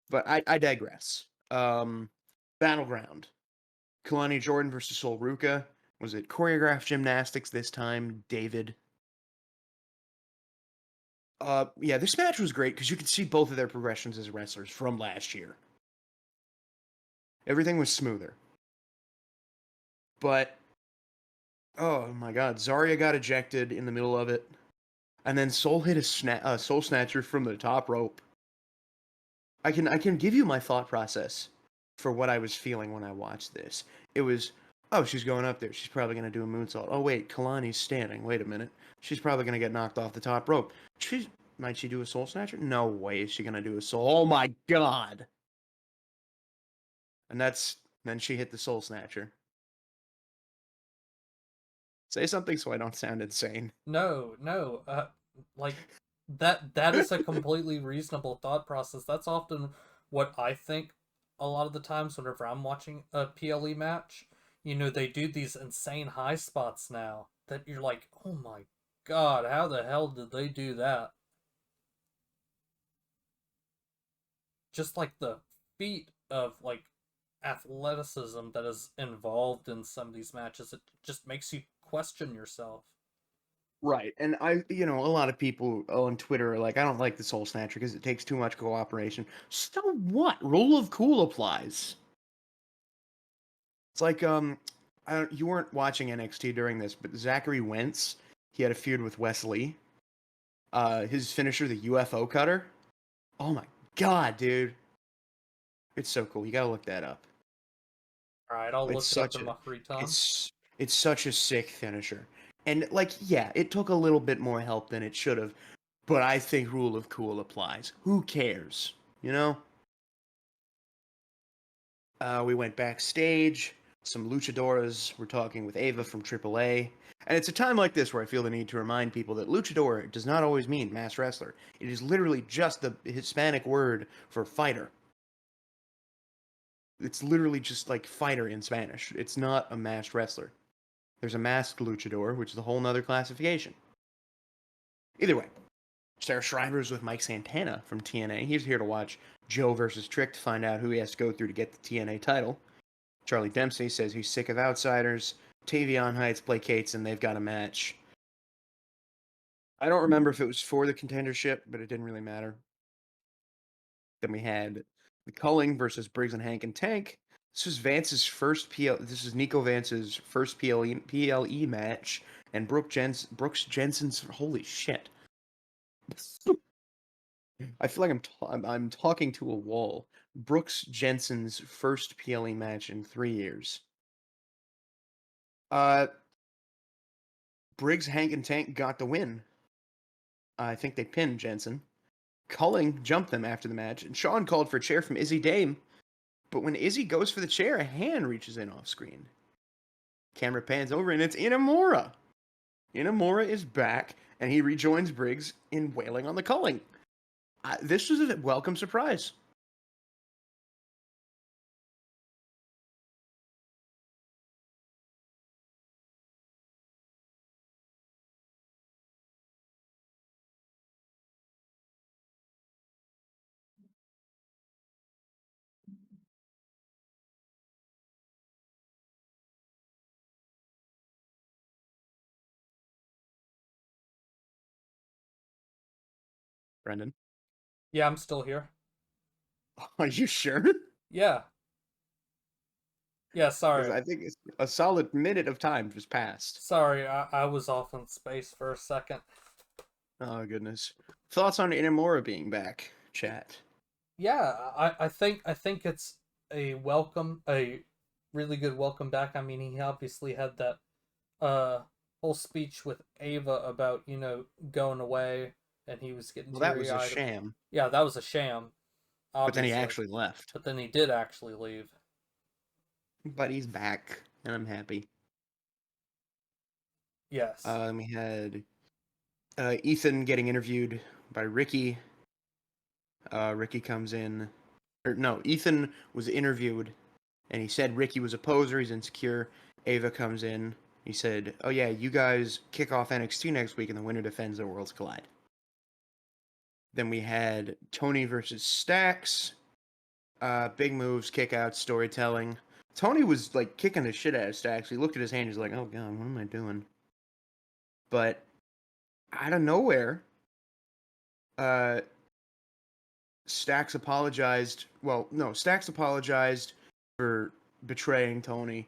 But I digress. Battleground. Kalani Jordan versus Sol Ruka. Was it choreographed gymnastics this time, David? Yeah, this match was great because you could see both of their progressions as wrestlers from last year. Everything was smoother. But, oh my god, Zarya got ejected in the middle of it. And then Sol hit a Soul Snatcher from the top rope. I can give you my thought process for what I was feeling when I watched this. It was, oh, she's going up there. She's probably going to do a moonsault. Oh, wait, Kalani's standing. Wait a minute. She's probably going to get knocked off the top rope. Might she do a Soul Snatcher? No way is she going to do a Soul. Oh my god. And then she hit the Soul Snatcher. Say something so I don't sound insane. No, no, like that is a completely reasonable thought process. That's often what I think a lot of the times whenever I'm watching a PLE match. You know, they do these insane high spots now that you're like, oh my god, how the hell did they do that? Just like the feat of like athleticism that is involved in some of these matches, it just makes you question yourself. Right. And a lot of people on Twitter are like, I don't like the Soul Snatcher because it takes too much cooperation. So what? Rule of cool applies. It's like, you weren't watching NXT during this, but Zachary Wentz, he had a feud with Wesley. His finisher, the UFO cutter. Oh my god, dude. It's so cool. You gotta look that up. All right, I'll It's look it up such in a, my free time. it's, it's such a sick finisher. And like, yeah, it took a little bit more help than it should have, but I think rule of cool applies. Who cares? You know? We went backstage. Some luchadoras were talking with Ava from AAA. And it's a time like this where I feel the need to remind people that luchador does not always mean masked wrestler. It is literally just the Hispanic word for fighter. It's literally just like fighter in Spanish. It's not a masked wrestler. There's a masked luchador, which is a whole nother classification. Either way, Sarah Schreiber's with Mike Santana from TNA. He's here to watch Joe versus Trick to find out who he has to go through to get the TNA title. Charlie Dempsey says he's sick of outsiders. Tavion Heights placates, and they've got a match. I don't remember if it was for the contendership, but it didn't really matter. Then we had the Culling versus Briggs and Hank and Tank. This was Vance's first PL. This is Nico Vance's first PLE match, and Brooks Jensen's. Holy shit! I feel like I'm talking to a wall. Brooks Jensen's first PLE match in 3 years. Uh, Briggs, Hank, and Tank got the win. I think they pinned Jensen. Culling jumped them after the match, and Sean called for a chair from Izzy Dame. But when Izzy goes for the chair, a hand reaches in off screen. Camera pans over, and it's Inamura. Inamura is back, and he rejoins Briggs in wailing on the Culling. This was a welcome surprise. Brendan, Yeah, I'm still here. are you sure? Yeah. Yeah, Because sorry. I think it's a solid minute of time just passed. Sorry, I was off in space for a second. Oh goodness. Thoughts on Inamura being back, chat? Yeah, I think it's a really good welcome back. I mean, he obviously had that uh whole speech with Ava about, you know, going away and he was getting Well, that was teary a eyed. sham, Yeah, that was a sham, but then he obviously. actually left. But then he did actually leave. But he's back, and I'm happy. Yes. We had Ethan getting interviewed by Ricky. Ricky comes in, or no, Ethan was interviewed, and he said Ricky was a poser. He's insecure. Ava comes in. He said, "Oh yeah, you guys kick off NXT next week, and the winner defends the Worlds Collide." Then we had Tony versus Stax. Big moves, kickouts, storytelling. Tony was like kicking the shit out of Stacks. He looked at his hand. He's like, "Oh god, what am I doing?" But out of nowhere, uh, Stacks apologized. Well, no, Stacks apologized for betraying Tony,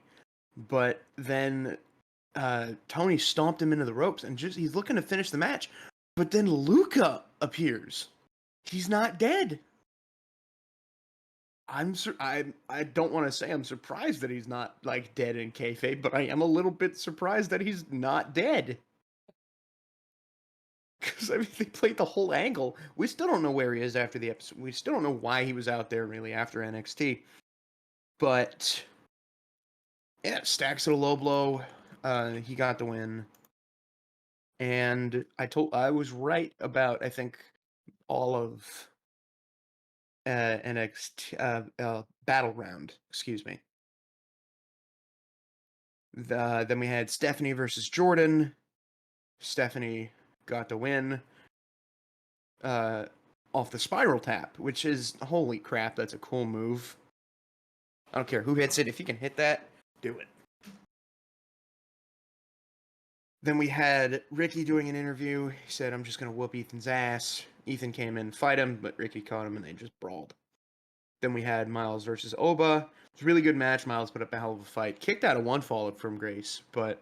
but then Tony stomped him into the ropes and just he's looking to finish the match. But then Luca appears. He's not dead. I don't want to say I'm surprised that he's not like dead in kayfabe, but I am a little bit surprised that he's not dead. Because I mean, they played the whole angle. We still don't know where he is after the episode. We still don't know why he was out there really after NXT. But yeah, Stacks at a low blow. He got the win, and I was right about I think all of NXT Battle Round. Excuse me. Then we had Stephanie versus Jordan. Stephanie got the win uh, off the spiral tap, which is holy crap. That's a cool move. I don't care who hits it. If you can hit that, do it. Then we had Ricky doing an interview. He said, "I'm just gonna whoop Ethan's ass." Ethan came in, fight him, but Ricky caught him, and they just brawled. Then we had Miles versus Oba. It was a really good match. Miles put up a hell of a fight. Kicked out a one fall from Grace, but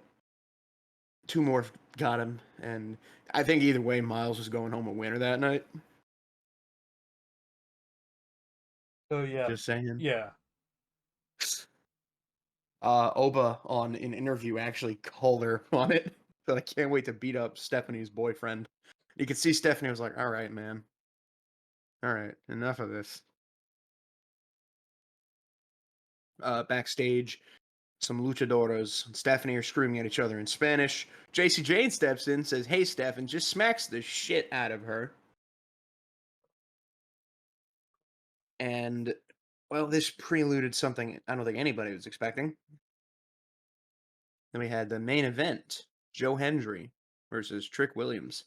two more got him, and I think either way, Miles was going home a winner that night. Oh yeah, Just saying. yeah. Oba on an interview actually called her on it. So I can't wait to beat up Stephanie's boyfriend. You could see Stephanie was like, "All right, man. All right, enough of this." Backstage, some luchadoras and Stephanie are screaming at each other in Spanish. JC Jane steps in, says, "Hey, Steph," and just smacks the shit out of her. And, well, this preluded something I don't think anybody was expecting. Then we had the main event, Joe Hendry versus Trick Williams.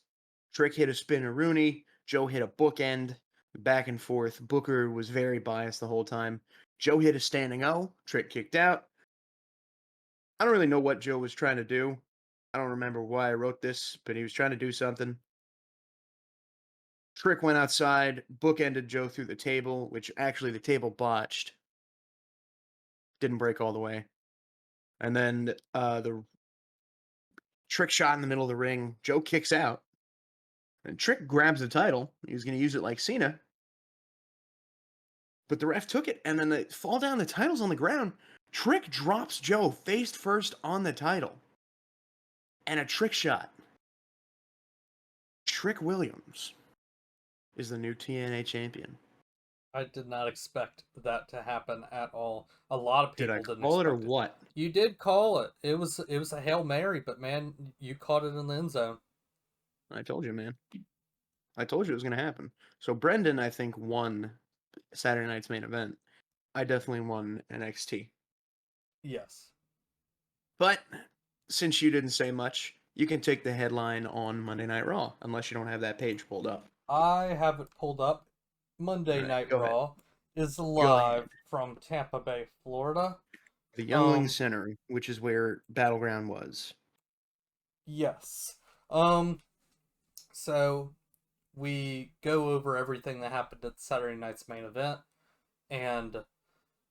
Trick hit a spinneroonie, Joe hit a bookend, back and forth. Booker was very biased the whole time. Joe hit a standing O, Trick kicked out. I don't really know what Joe was trying to do. I don't remember why I wrote this, but he was trying to do something. Trick went outside, bookended Joe through the table, which actually the table botched. Didn't break all the way. And then the Trick shot in the middle of the ring. Joe kicks out. And Trick grabs the title. He was going to use it like Cena. But the ref took it, and then they fall down. The title's on the ground. Trick drops Joe face first on the title. And a trick shot. Trick Williams is the new TNA champion. I did not expect that to happen at all. A lot of Did I people didn't call it or expect it. what? You did call it. It was a Hail Mary, but man, you caught it in the end zone. I told you, man. I told you it was going to happen. So Brendan, I think, won Saturday night's main event. I definitely won NXT. Yes. But since you didn't say much, you can take the headline on Monday Night Raw, unless you don't have that page pulled up. I have it pulled up. All Monday right, Night go ahead. Raw is Go ahead. live from Tampa Bay, Florida. The Youngling Um, Center, which is where Battleground was. yes. So we go over everything that happened at Saturday night's main event, and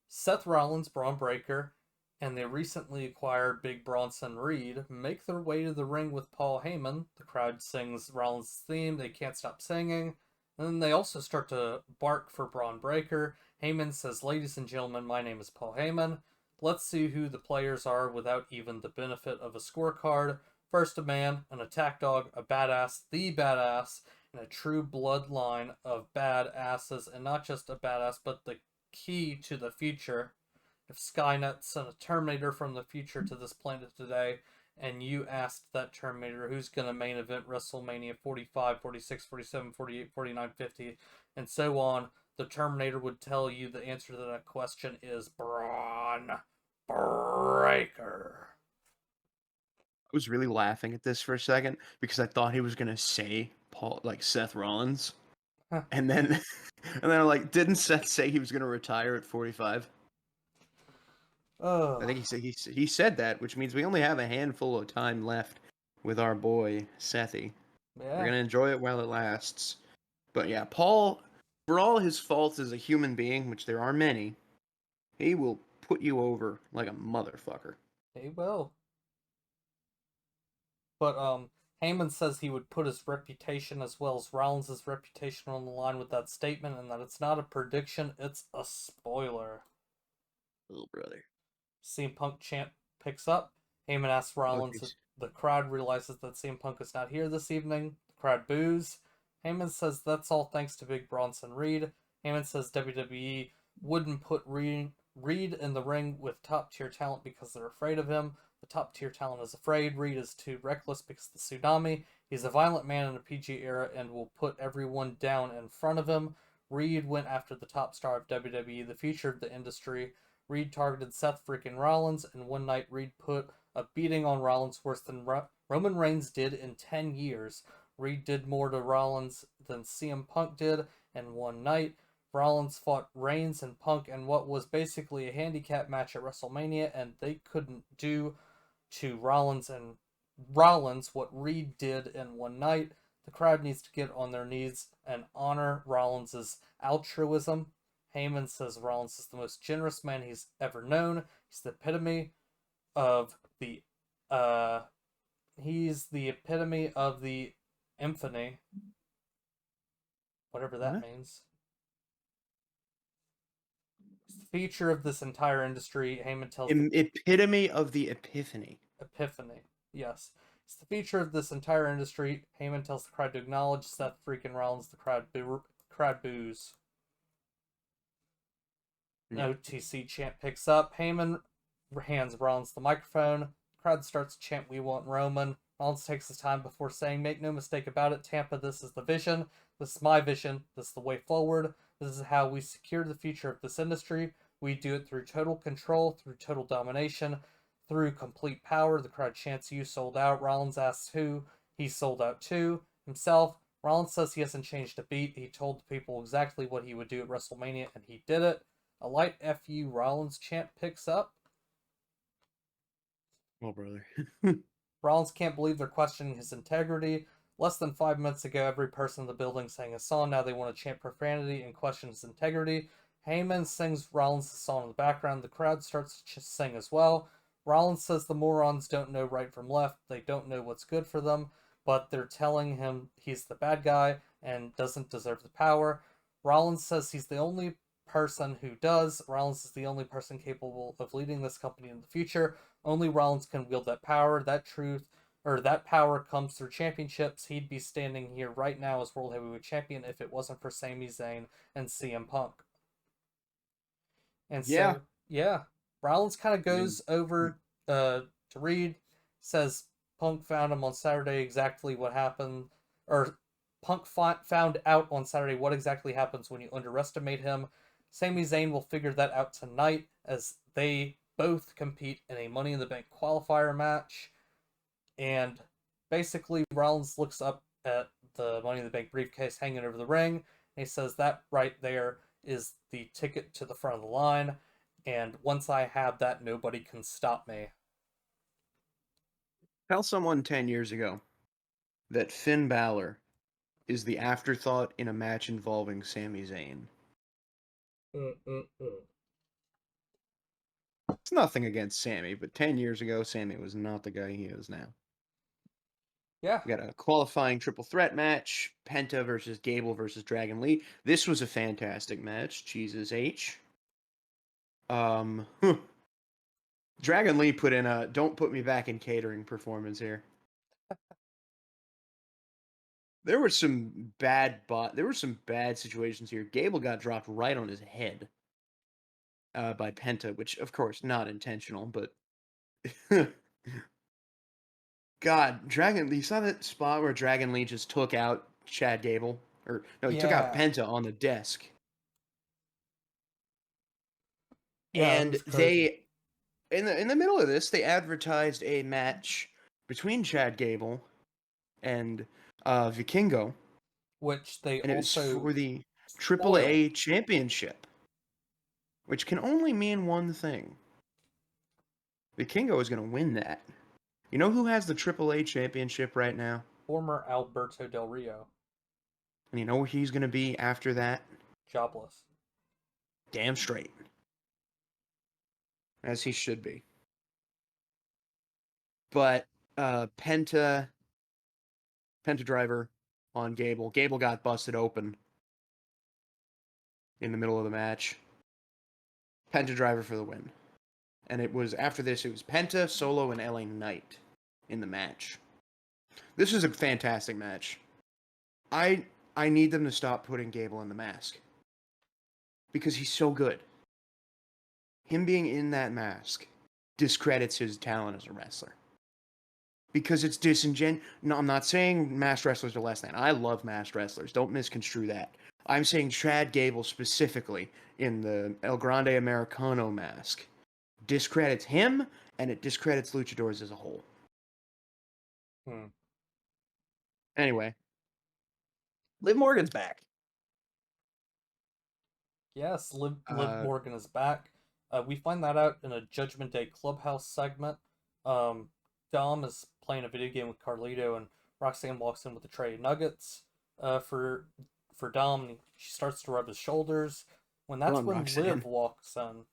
Seth Rollins, Braun Breaker, and the recently acquired Big Bronson Reed make their way to the ring with Paul Heyman. The crowd sings Rollins' theme, they can't stop singing. And then they also start to bark for Braun Breaker. Heyman says, "Ladies and gentlemen, my name is Paul Heyman. Let's see who the players are without even the benefit of a scorecard. First a man, an attack dog, a badass, the badass, and a true bloodline of badasses, and not just a badass, but the key to the future. If Skynet sent a Terminator from the future to this planet today, and you asked that Terminator who's going to main event WrestleMania 45, 46, 47, 48, 49, 50, and so on, the Terminator would tell you the answer to that question is Braun Breaker." I was really laughing at this for a second because I thought he was gonna say Paul, like Seth Rollins. And then, and then I'm like, didn't Seth say he was going to retire at 45? I Ugh. think he said that, which means we only have a handful of time left with our boy Sethy. We're Yeah. gonna enjoy it while it lasts. But yeah, Paul, for all his faults as a human being, which there are many, he will put you over like a motherfucker. He will. But Heyman says he would put his reputation as well as Rollins' reputation on the line with that statement, and that it's not a prediction, it's a spoiler. Little brother. CM Punk chant picks up. Heyman asks Oh Rollins if jeez. the crowd realizes that CM Punk is not here this evening. The crowd boos. Heyman says that's all thanks to Big Bronson Reed. Heyman says WWE wouldn't put Reed in the ring with top tier talent because they're afraid of him. The top tier talent is afraid. Reed is too reckless because of the tsunami. He's a violent man in a PG era and will put everyone down in front of him. Reed went after the top star of WWE, the future of the industry. Reed targeted Seth freaking Rollins, and one night Reed put a beating on Rollins worse than Roman Reigns did in 10 years. Reed did more to Rollins than CM Punk did, and one night Rollins fought Reigns and Punk in what was basically a handicap match at WrestleMania, and they couldn't do to Rollins what Reed did in one night. The crowd needs to get on their knees and honor Rollins' altruism. Heyman says Rollins is the most generous man he's ever known. He's the epitome of the uh he's the epitome of the infamy, whatever that What? means. He's the feature of this entire industry. Heyman tells the Epitome of the epiphany. epiphany. Yes. It's the feature of this entire industry. Heyman tells the crowd to acknowledge Seth freaking Rollins. The crowd boos. Yeah. OTC chant picks up. Heyman hands Rollins the microphone. The crowd starts to chant, "We want Roman." Rollins takes his time before saying, "Make no mistake about it, Tampa, this is the vision. This is my vision. This is the way forward. This is how we secure the future of this industry. We do it through total control, through total domination, through complete power." The crowd chants, "You sold out." Rollins asks who he sold out to. Himself. Rollins says he hasn't changed a beat. He told the people exactly what he would do at WrestleMania, and he did it. A light FU Rollins chant picks up. Well, brother. Rollins can't believe they're questioning his integrity. Less than 5 minutes ago, every person in the building sang a song. Now they want to chant profanity and question his integrity. Heyman sings Rollins' song in the background. The crowd starts to sing as well. Rollins says the morons don't know right from left. They don't know what's good for them, but they're telling him he's the bad guy and doesn't deserve the power. Rollins says he's the only person who does. Rollins is the only person capable of leading this company in the future. Only Rollins can wield that power. That power comes through championships. He'd be standing here right now as World Heavyweight Champion if it wasn't for Sami Zayn and CM Punk. And Yeah. so, yeah, Rollins kind of I mean, goes over to Reed, says Punk found him on Saturday exactly what happened, or Punk found out on Saturday what exactly happens when you underestimate him. Sami Zayn will figure that out tonight as they both compete in a Money in the Bank qualifier match. And basically, Rollins looks up at the Money in the Bank briefcase hanging over the ring, and he says, "That right there is the ticket to the front of the line. And once I have that, nobody can stop me." tell someone 10 years ago that Finn Balor is the afterthought in a match involving Sami Zayn. It's nothing against Sami, but 10 years ago, Sami was not the guy he is now. Yeah, We got a qualifying triple threat match, Penta versus Gable versus Dragon Lee. This was a fantastic match. Jesus H. Um, Dragon Lee put in a "Don't put me back in catering" performance here. There were some there were some bad situations here. Gable got dropped right on his head by Penta, which of course not intentional, but God, Dragon Lee, you saw that spot where Dragon Lee just took out Chad Gable? Or no, he took out yeah, Penta on the desk. yeah. It And was crazy. they in the middle of this, they advertised a match between Chad Gable and Vikingo. which they and it was also for the spoiled. AAA championship, which can only mean one thing. The Kingo is going to win that. You know who has the AAA championship right now? Former Alberto Del Rio, And you know where he's going to be after that? jobless. Damn straight. As he should be. But Penta Driver on Gable. Gable got busted open in the middle of the match. Penta Driver for the win. And it was after this, it was Penta, Solo, and LA Knight in the match. This was a fantastic match. I need them to stop putting Gable in the mask. Because he's so good. Him being in that mask discredits his talent as a wrestler. Because it's disingenuous. No, I'm not saying masked wrestlers are less than. I love masked wrestlers. Don't misconstrue that. I'm saying Chad Gable specifically in the El Grande Americano mask discredits him, and it discredits luchadors as a whole. Hmm. Anyway, Liv Morgan's back. Yes, Liv Uh, Morgan is back. We find that out in a Judgment Day Clubhouse segment. Um, Dom is playing a video game with Carlito, and Roxanne walks in with a tray of nuggets for Dom, and she starts to rub his shoulders. come That's on, when Roxanne. Liv walks in.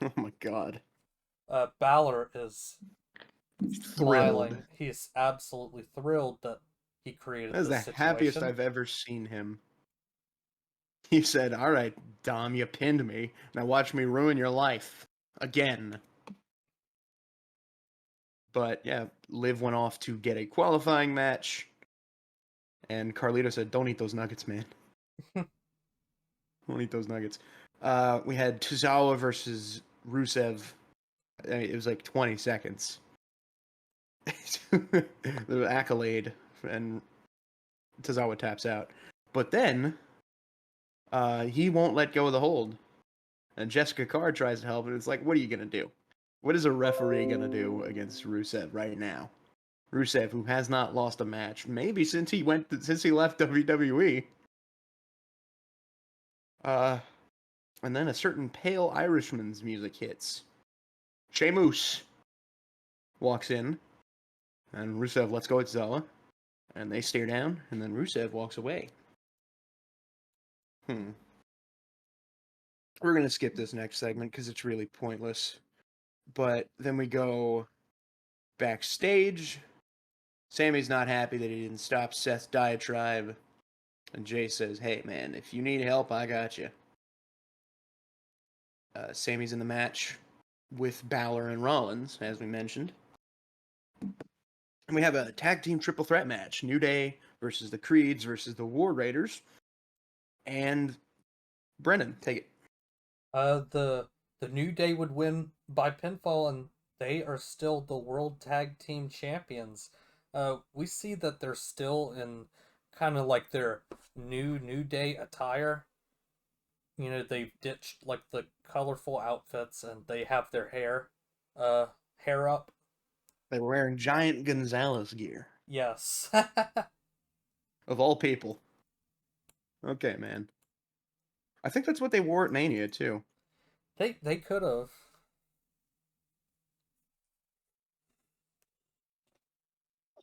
Oh my god. Balor is Thrilled. smiling. He's absolutely thrilled that he created That is this the happiest situation. I've ever seen him. He said, "All right, Dom, you pinned me. Now watch me ruin your life. Again." But yeah, Liv went off to get a qualifying match. And Carlito said, "Don't eat those nuggets, man. Don't eat those nuggets." We had Tozawa versus Rusev. I mean, it was like 20 seconds. The accolade, and Tozawa taps out. But then he won't let go of the hold. And Jessica Carr tries to help, and it's like, what are you going to do? What is a referee going to do against Rusev right now? Rusev, who has not lost a match, maybe since he left WWE. And then a certain pale Irishman's music hits. Sheamus walks in, and Rusev lets go at Zawa, and they stare down, and then Rusev walks away. We're going to skip this next segment because it's really pointless. But then we go backstage. Sammy's not happy that he didn't stop Seth's diatribe. And Jay says, "Hey, man, if you need help, I got you." Sammy's in the match with Balor and Rollins, as we mentioned. And we have a tag team triple threat match. New Day versus the Creeds versus the War Raiders. And Brennan, take it. The New Day would win by pinfall, and they are still the World Tag Team Champions. We see that they're still in kind of like their New Day attire. You know, they've ditched like the colorful outfits, and they have their uh, hair up. They were wearing giant Gonzalez gear. Yes. Of all people. Okay, man. I think that's what they wore at Mania, too. They could have.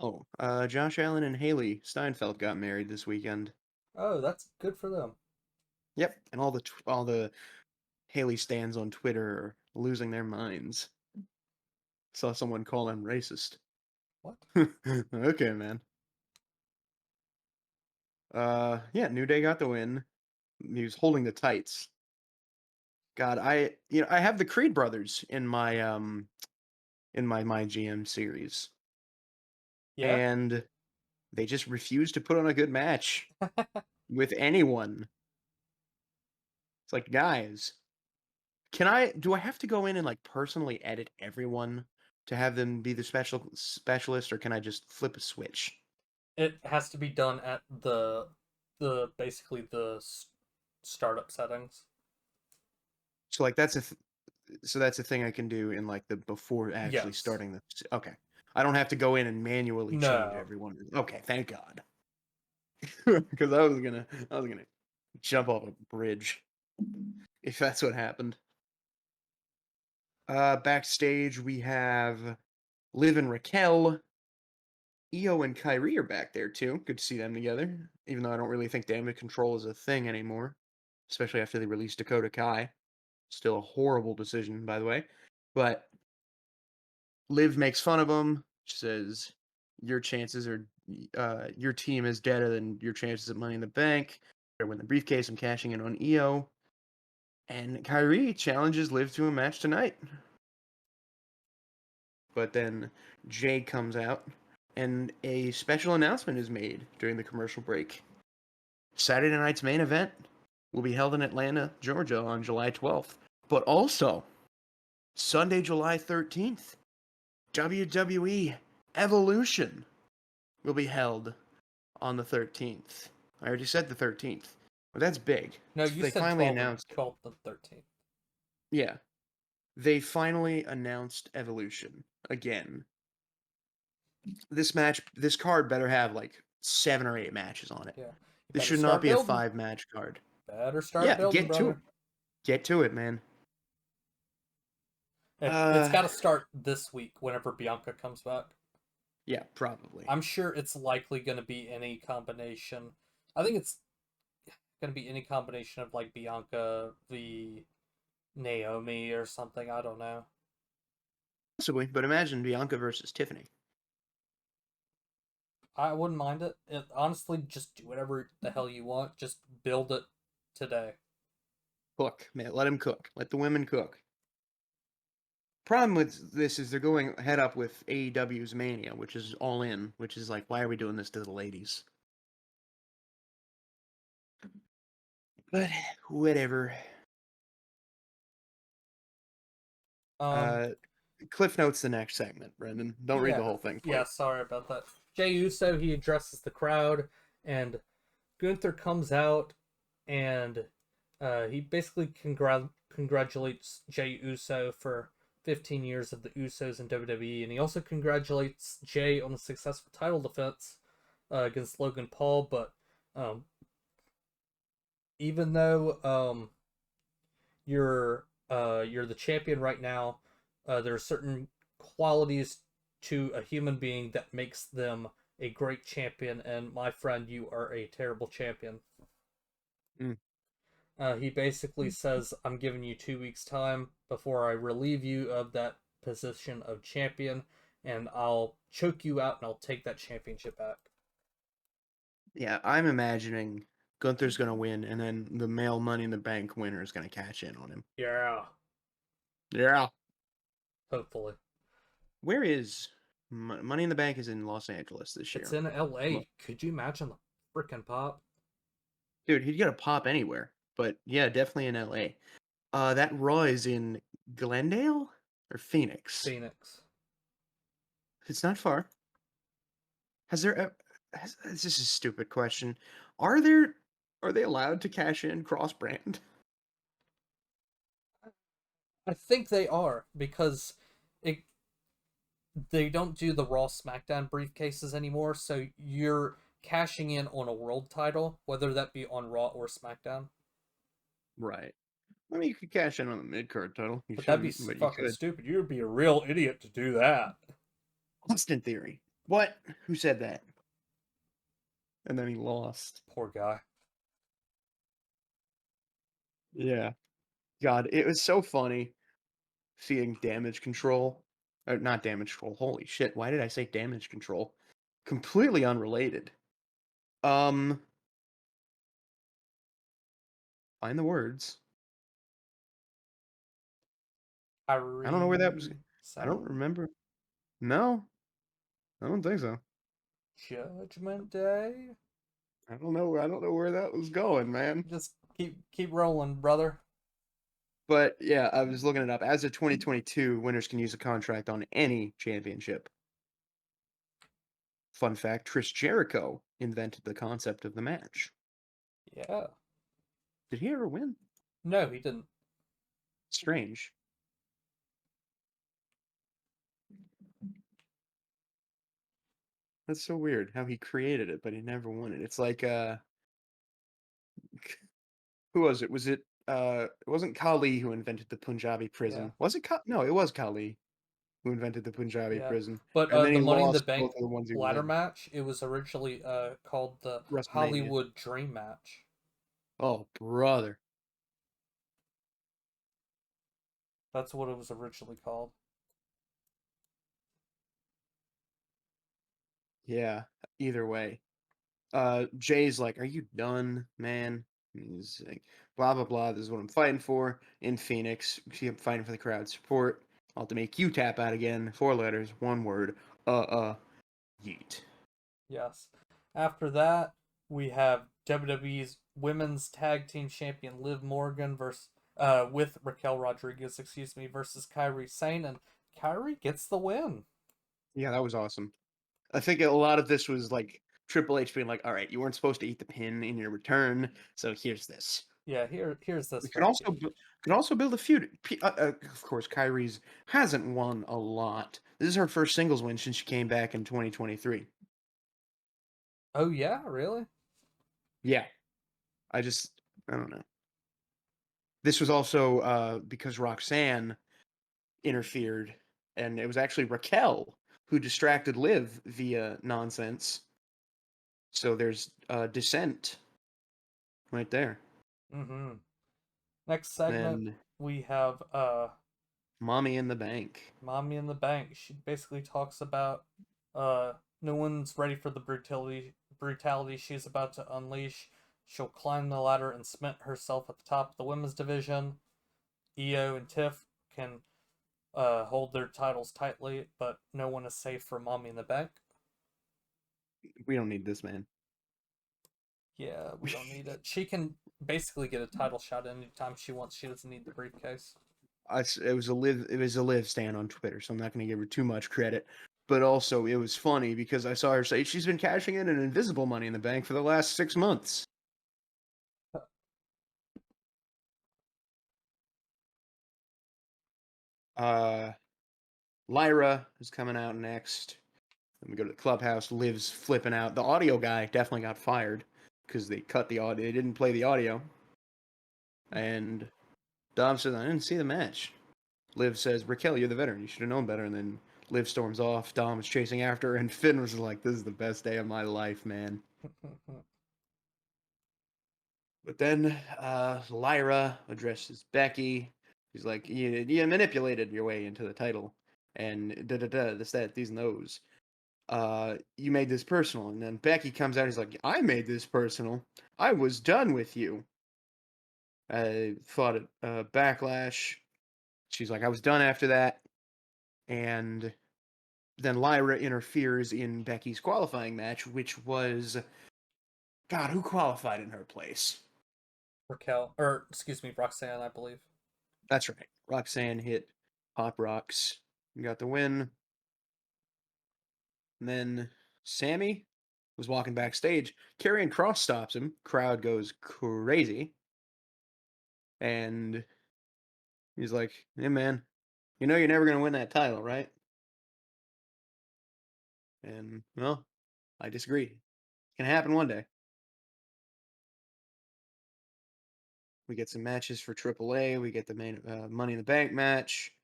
Oh, Josh Allen and Haley Steinfeld got married this weekend. Oh, that's good for them. Yep, and all the Haley stands on Twitter are losing their minds. Saw someone call them racist. What? Okay, man. Yeah, New Day got the win. He was holding the tights. God, I have the Creed brothers in my GM series, Yeah. and they just refuse to put on a good match with anyone. It's like, guys, do I have to go in and like personally edit everyone to have them be the specialist, or can I just flip a switch? It has to be done at the basically the startup settings. So like that's a thing I can do in like the before actually Yes. starting the. Okay, I don't have to go in and manually change No. everyone. Okay, thank God. because I was gonna jump off a bridge if that's what happened. Backstage we have Liv and Raquel. Io and Kyrie are back there too. Good to see them together. Even though I don't really think damage control is a thing anymore, especially after they released Dakota Kai. Still a horrible decision, by the way. But Liv makes fun of him. She says, "Your chances are, your team is better than your chances at Money in the Bank. Better win the briefcase. I'm cashing in on Io." And Kyrie challenges Liv to a match tonight. But then Jay comes out, and a special announcement is made during the commercial break. Saturday night's main event will be held in Atlanta, Georgia on July 12th. But also, Sunday, July 13th, WWE Evolution will be held on the 13th. I already said the 13th. But that's big. No, you They said finally 12 and announced. 12th and 13th. Yeah. They finally announced Evolution again. This card better have like 7 or 8 matches on it. Yeah. You This better should not start be a building. 5 match card. Better start Yeah, building, brother. get to it, man. It's got to start this week whenever Bianca comes back. Yeah, probably. I'm sure it's likely going to be any combination. I think it's going to be any combination of like Bianca v Naomi or something. I don't know. Possibly, but imagine Bianca versus Tiffany. I wouldn't mind it. Honestly, just do whatever the hell you want. Just build it today. Cook, man, let him cook. Let the women cook. Problem with this is they're going head up with AEW's Mania, which is all in, which is like, why are we doing this to the ladies? But whatever. Um, Uh, Cliff notes the next segment, Brendan. Don't read the yeah, whole thing, yeah. please. Sorry about that. Jey Uso, he addresses the crowd, and Gunther comes out, and he basically congratulates Jey Uso for 15 years of the Usos in WWE, and he also congratulates Jey on the successful title defense against Logan Paul. But um, even though you're the champion right now, there are certain qualities to a human being that makes them a great champion. And my friend, you are a terrible champion. Mm. He basically says, "I'm giving you 2 weeks time before I relieve you of that position of champion, and I'll choke you out and I'll take that championship back." Yeah, I'm imagining Gunther's gonna win, and then the male Money in the Bank winner is gonna cash in on him. Yeah, Yeah. hopefully. Where is Money in the Bank is in Los Angeles this It's year. in LA. Could you imagine the freaking pop? Dude, he'd get a pop anywhere. But yeah, definitely in LA. That Raw is in Glendale or Phoenix. Phoenix. It's not far. Has there? This is a stupid question. Are there? Are they allowed to cash in cross brand? I think they are because it they don't do the Raw SmackDown briefcases anymore, so you're cashing in on a world title, whether that be on Raw or SmackDown. Right. I mean, you could cash in on the mid card title. You But that'd be shouldn't, but you fucking could. stupid. You'd be a real idiot to do that. Austin Theory. What? Who said that? And then he lost. Poor guy. Yeah. God, it was so funny seeing damage control. Not damage control. Holy shit. Why did I say damage control? Completely unrelated. Um, find the words. I don't know where that was. Irene I don't Seven? remember. No, I don't think so. Judgment Day? I don't know. I don't know where that was going, man. Just keep rolling, brother. But yeah, I was looking it up. As of 2022, winners can use a contract on any championship. Fun fact: Chris Jericho invented the concept of the match. Yeah. Did he ever win? No, he didn't. Strange. That's so weird how he created it, but he never won it. It's like, who was it? Was it, it wasn't Kali who invented the Punjabi Yeah, prison. Was it No, it was Kali who invented the Punjabi yeah. prison, But and then the he Money in the lost Bank both of the ones he was ladder in. match, it was originally called the WrestleMania. Hollywood Dream Match. Oh, brother. That's what it was originally called. Yeah, either way. Jay's like, "Are you done, man?" And he's like, "Blah blah blah. This is what I'm fighting for in Phoenix. See, I'm fighting for the crowd support. I'll have to make you tap out again. 4 letters, one word. Yeet." Yes. After that, we have WWE's Women's Tag Team Champion Liv Morgan versus with Raquel Rodriguez, excuse me, versus Kairi Sane, and Kairi gets the win. Yeah, that was awesome. I think a lot of this was like Triple H being like, "All right, you weren't supposed to eat the pin in your return, so here's this." Yeah, here's this We could also package. could also build a feud. Of course, Kyrie's hasn't won a lot. This is her first singles win since she came back in 2023. Oh yeah, really? Yeah, I don't know. This was also because Roxanne interfered, and it was actually Raquel who distracted Liv via nonsense. So there's dissent right there. Mm-hmm. Next segment Then we have Mommy in the Bank. Mommy in the Bank. She basically talks about no one's ready for the brutality she's about to unleash. She'll climb the ladder and cement herself at the top of the women's division. Io and Tiff can hold their titles tightly, but no one is safe for Mommy in the Bank. We don't need this, man. Yeah, we don't need it. She can basically get a title shot anytime she wants. She doesn't need the briefcase. It was a live stand on Twitter, so I'm not going to give her too much credit. But also, it was funny because I saw her say she's been cashing in an invisible Money in the Bank for the last 6 months. Uh, Lyra is coming out next. Then we go to the clubhouse. Liv's flipping out. The audio guy definitely got fired because they cut the audio. They didn't play the audio. And Dom says, "I didn't see the match." Liv says, "Raquel, you're the veteran. You should have known better." And then Liv storms off. Dom is chasing after her, and Finn was like, "This is the best day of my life, man." But then Lyra addresses Becky. She's like, you manipulated your way into the title. And da da da, this, that, these, and those. You made this personal. And then Becky comes out and is like, I made this personal. I was done with you. I fought at Backlash. She's like, I was done after that. And then Lyra interferes in Becky's qualifying match, which was, God, who qualified in her place? Raquel, or excuse me, Roxanne, I believe. That's right. Roxanne hit Pop Rocks. You got the win. And then Sammy was walking backstage. Karrion Cross stops him. Crowd goes crazy. And he's like, hey, man, you know you're never going to win that title, right? And, well, I disagree. It can happen one day. We get some matches for AAA. We get the main Money in the Bank match,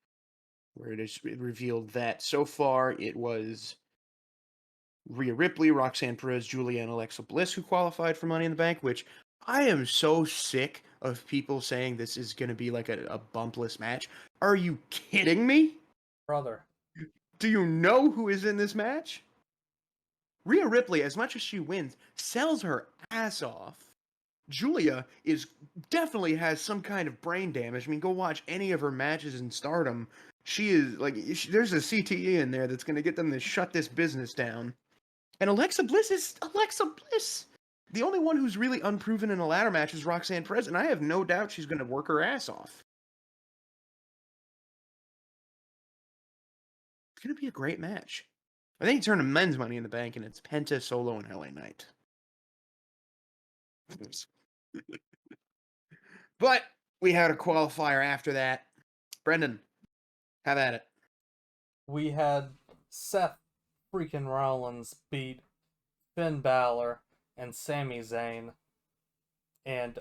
where it is revealed that so far it was Rhea Ripley, Roxanne Perez, Julia, and Alexa Bliss who qualified for Money in the Bank, which I am so sick of people saying this is going to be like a bumpless match. Are you kidding me? Brother. Do you know who is in this match? Rhea Ripley, as much as she wins, sells her ass off. Julia is definitely has some kind of brain damage. I mean, go watch any of her matches in Stardom. She is like, there's a CTE in there that's going to get them to shut this business down. And Alexa Bliss is Alexa Bliss. The only one who's really unproven in a ladder match is Roxanne Perez, and I have no doubt she's going to work her ass off. It's going to be a great match. I think it's turning men's Money in the Bank, and it's Penta, Solo, and LA Knight. But we had a qualifier after that. Brendan, have at it. We had Seth freaking Rollins beat Finn Balor and Sami Zayn. And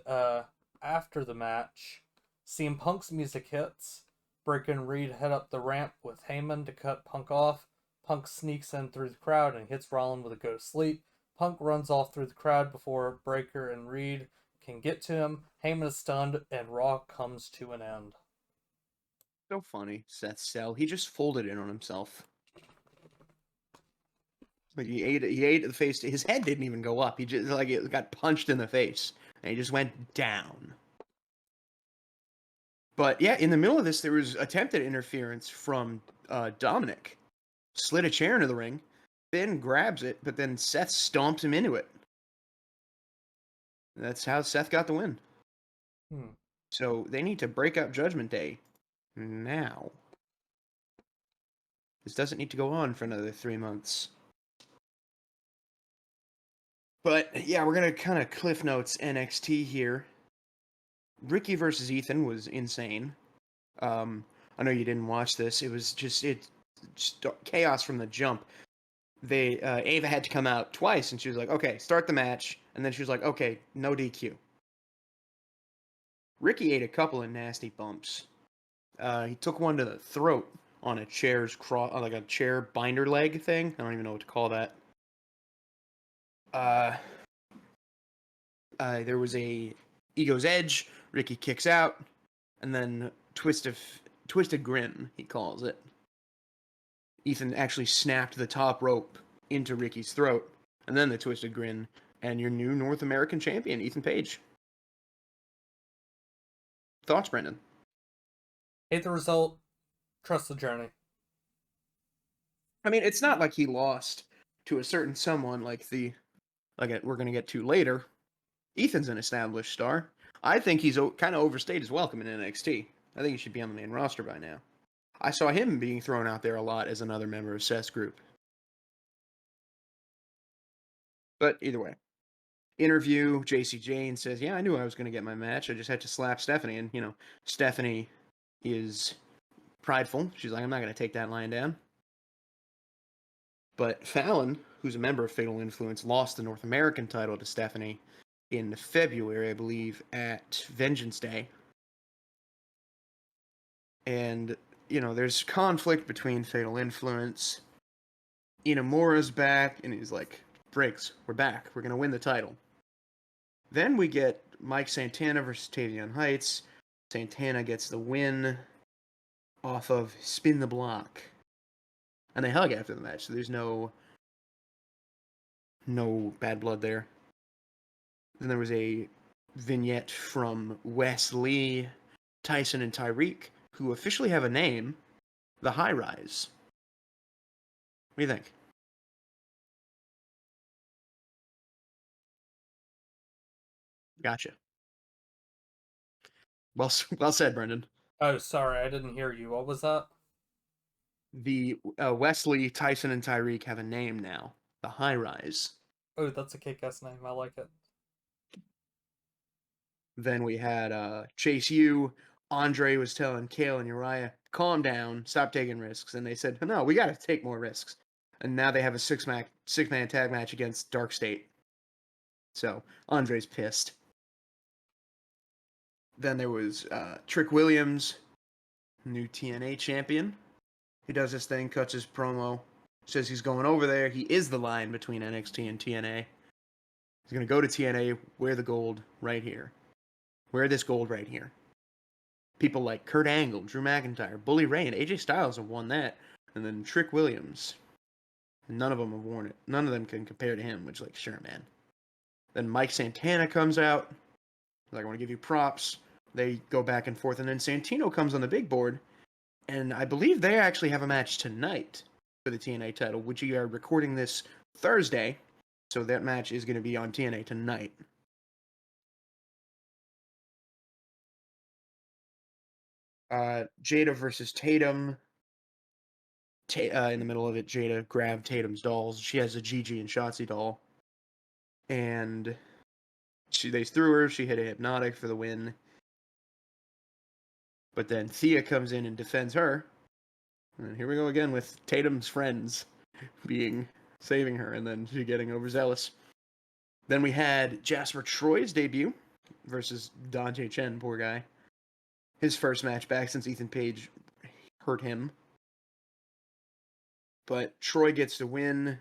after the match, CM Punk's music hits. Breaker and Reed head up the ramp with Heyman to cut Punk off. Punk sneaks in through the crowd and hits Rollins with a go to sleep. Punk runs off through the crowd before Breaker and Reed can get to him. Heyman is stunned, and Raw comes to an end. So funny, Seth Sell. He just folded in on himself. Like he ate the face. His head didn't even go up. He just like it got punched in the face, and he just went down. But yeah, in the middle of this, there was attempted interference from Dominic. Slid a chair into the ring, Finn grabs it, but then Seth stomps him into it. That's how Seth got the win. So they need to break up Judgment Day now. This doesn't need to go on for another 3 months. But yeah, we're gonna kind of cliff notes NXT here. Ricky versus Ethan was insane. I know you didn't watch this. It was just chaos from the jump. Ava had to come out twice, and she was like, "Okay, start the match," and then she was like, "Okay, no DQ." Ricky ate a couple of nasty bumps. He took one to the throat on a chair's like a chair binder leg thing. I don't even know what to call that. There was a Ego's Edge. Ricky kicks out, and then twisted grin, he calls it. Ethan actually snapped the top rope into Ricky's throat, and then the twisted grin, and your new North American champion, Ethan Page. Thoughts, Brendan? Hate the result. Trust the journey. I mean, it's not like he lost to a certain someone we're going to get to later. Ethan's an established star. I think he's kind of overstayed his welcome in NXT. I think he should be on the main roster by now. I saw him being thrown out there a lot as another member of Seth's group. But either way. Interview, JC Jane says, "Yeah, I knew I was going to get my match. I just had to slap Stephanie." And, Stephanie is prideful. She's like, "I'm not going to take that lying down." But Fallon, who's a member of Fatal Influence, lost the North American title to Stephanie in February, I believe, at Vengeance Day. And, there's conflict between Fatal Influence. Inamura's back, and he's like, "Briggs, we're back. We're going to win the title." Then we get Mike Santana versus Tavion Heights. Santana gets the win off of Spin the Block. And they hug after the match, so there's no bad blood there. Then there was a vignette from Wes Lee, Tyson, and Tyreek, who officially have a name, the High Rise. What do you think? Gotcha. Well said, Brendan. Oh, sorry, I didn't hear you. What was that? The Wesley, Tyson, and Tyreek have a name now, the High Rise. Oh, that's a kick-ass name. I like it. Then we had Chase U. Andre was telling Kale and Uriah, "Calm down, stop taking risks." And they said, "No, we got to take more risks." And now they have a six-man tag match against Dark State. So Andre's pissed. Then there was Trick Williams, new TNA champion. He does his thing, cuts his promo, says he's going over there. He is the line between NXT and TNA. He's going to go to TNA, wear the gold right here. Wear this gold right here. People like Kurt Angle, Drew McIntyre, Bully Ray, and AJ Styles have won that. And then Trick Williams. None of them have worn it. None of them can compare to him, which, sure, man. Then Mike Santana comes out. He's like, "I want to give you props." They go back and forth. And then Santino comes on the big board. And I believe they actually have a match tonight for the TNA title, which we are recording this Thursday. So that match is going to be on TNA tonight. Jada versus Tatum. In the middle of it, Jada grabbed Tatum's dolls. She has a Gigi and Shotzi doll. And they threw her. She hit a hypnotic for the win. But then Thea comes in and defends her. And here we go again with Tatum's friends. saving her, and then she getting overzealous. Then we had Jasper Troy's debut versus Dante Chen, poor guy. His first match back since Ethan Page hurt him. But Troy gets to win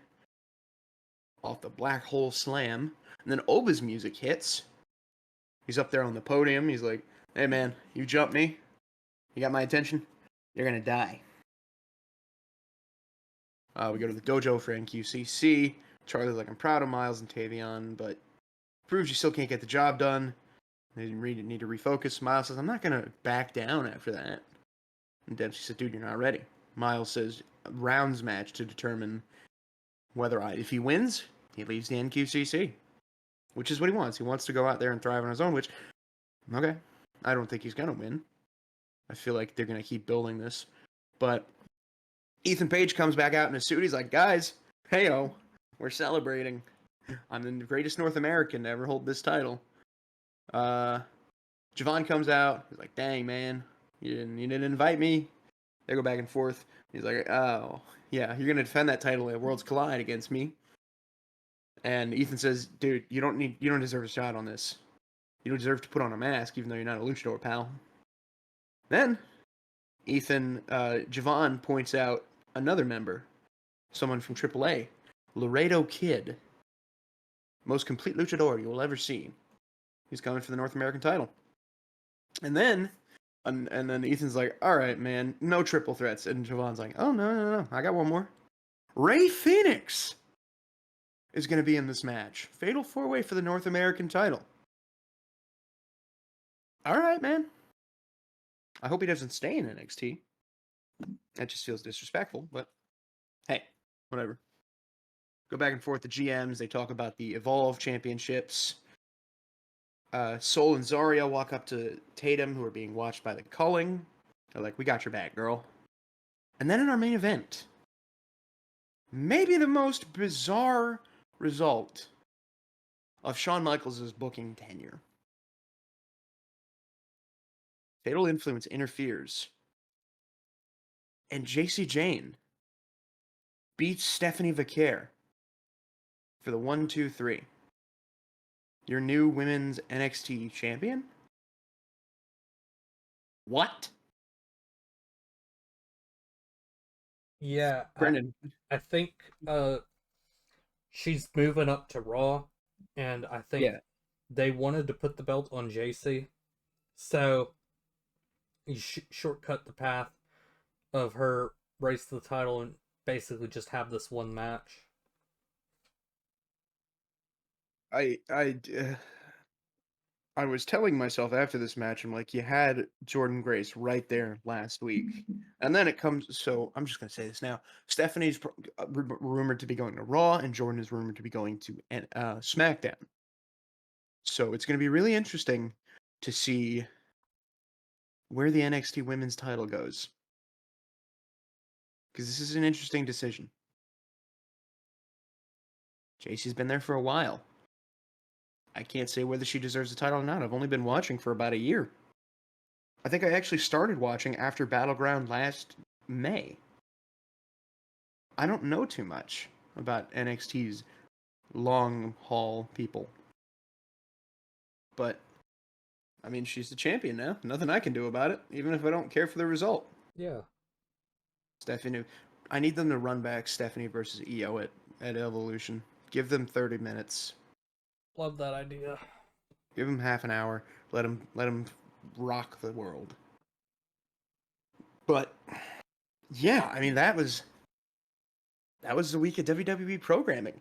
off the Black Hole Slam. And then Oba's music hits. He's up there on the podium. He's like, hey man, you jumped me. You got my attention. You're going to die. We go to the dojo for NQCC. Charlie's like, I'm proud of Miles and Tavion, but proves you still can't get the job done. They need to refocus. Miles says, I'm not going to back down after that. And Dempsey said, dude, you're not ready. Miles says, rounds match to determine if he wins, he leaves the NQCC, which is what he wants. He wants to go out there and thrive on his own, which, okay, I don't think he's going to win. I feel like they're going to keep building this. But Ethan Page comes back out in a suit. He's like, guys, hey-o, we're celebrating. I'm the greatest North American to ever hold this title. Javon comes out. He's like, dang, man, you didn't invite me. They go back and forth. He's like, oh, yeah, you're going to defend that title at Worlds Collide against me. And Ethan says, dude, you don't deserve a shot on this. You don't deserve to put on a mask, even though you're not a luchador, pal. Then Javon points out another member, someone from AAA, Laredo Kid. Most complete luchador you will ever see. He's coming for the North American title. And then Ethan's like, all right, man, no triple threats. And Javon's like, oh, no, I got one more. Ray Phoenix is going to be in this match. Fatal 4-way for the North American title. All right, man. I hope he doesn't stay in NXT. That just feels disrespectful, but hey, whatever. Go back and forth the GMs. They talk about the Evolve championships. Sol and Zarya walk up to Tatum, who are being watched by the Culling. They're like, we got your back, girl. And then in our main event, maybe the most bizarre result of Shawn Michaels' booking tenure. Fatal Influence interferes. And JC Jane beats Stephanie Vaquer for the 1-2-3. Your new women's NXT champion? What? Yeah, Brendan. I think she's moving up to Raw, and I think they wanted to put the belt on JC, so you shortcut the path of her race to the title and basically just have this one match. I was telling myself after this match, I'm like, you had Jordan Grace right there last week. And then it comes, so I'm just going to say this now. Stephanie's rumored to be going to Raw, and Jordan is rumored to be going to SmackDown. So it's going to be really interesting to see where the NXT women's title goes. Because this is an interesting decision. JC's been there for a while. I can't say whether she deserves the title or not. I've only been watching for about a year. I think I actually started watching after Battleground last May. I don't know too much about NXT's long haul people. But, I mean, she's the champion now. Nothing I can do about it, even if I don't care for the result. Yeah. Stephanie, I need them to run back Stephanie versus Io at Evolution. Give them 30 minutes. Love that idea. Give them half an hour. Let them rock the world. But yeah, I mean that was the week of WWE programming.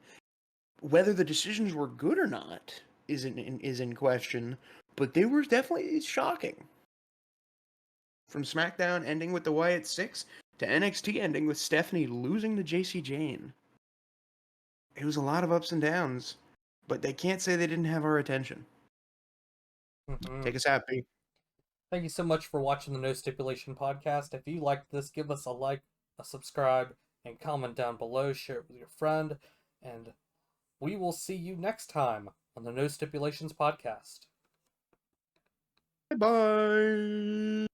Whether the decisions were good or not is in question, but they were definitely shocking. From SmackDown ending with the Wyatt Six to NXT ending with Stephanie losing to JC Jane. It was a lot of ups and downs, but they can't say they didn't have our attention. Mm-hmm. Take us out, Pete. Thank you so much for watching the No Stipulation podcast. If you liked this, give us a like, a subscribe, and comment down below. Share it with your friend. And we will see you next time on the No Stipulations podcast. Bye-bye.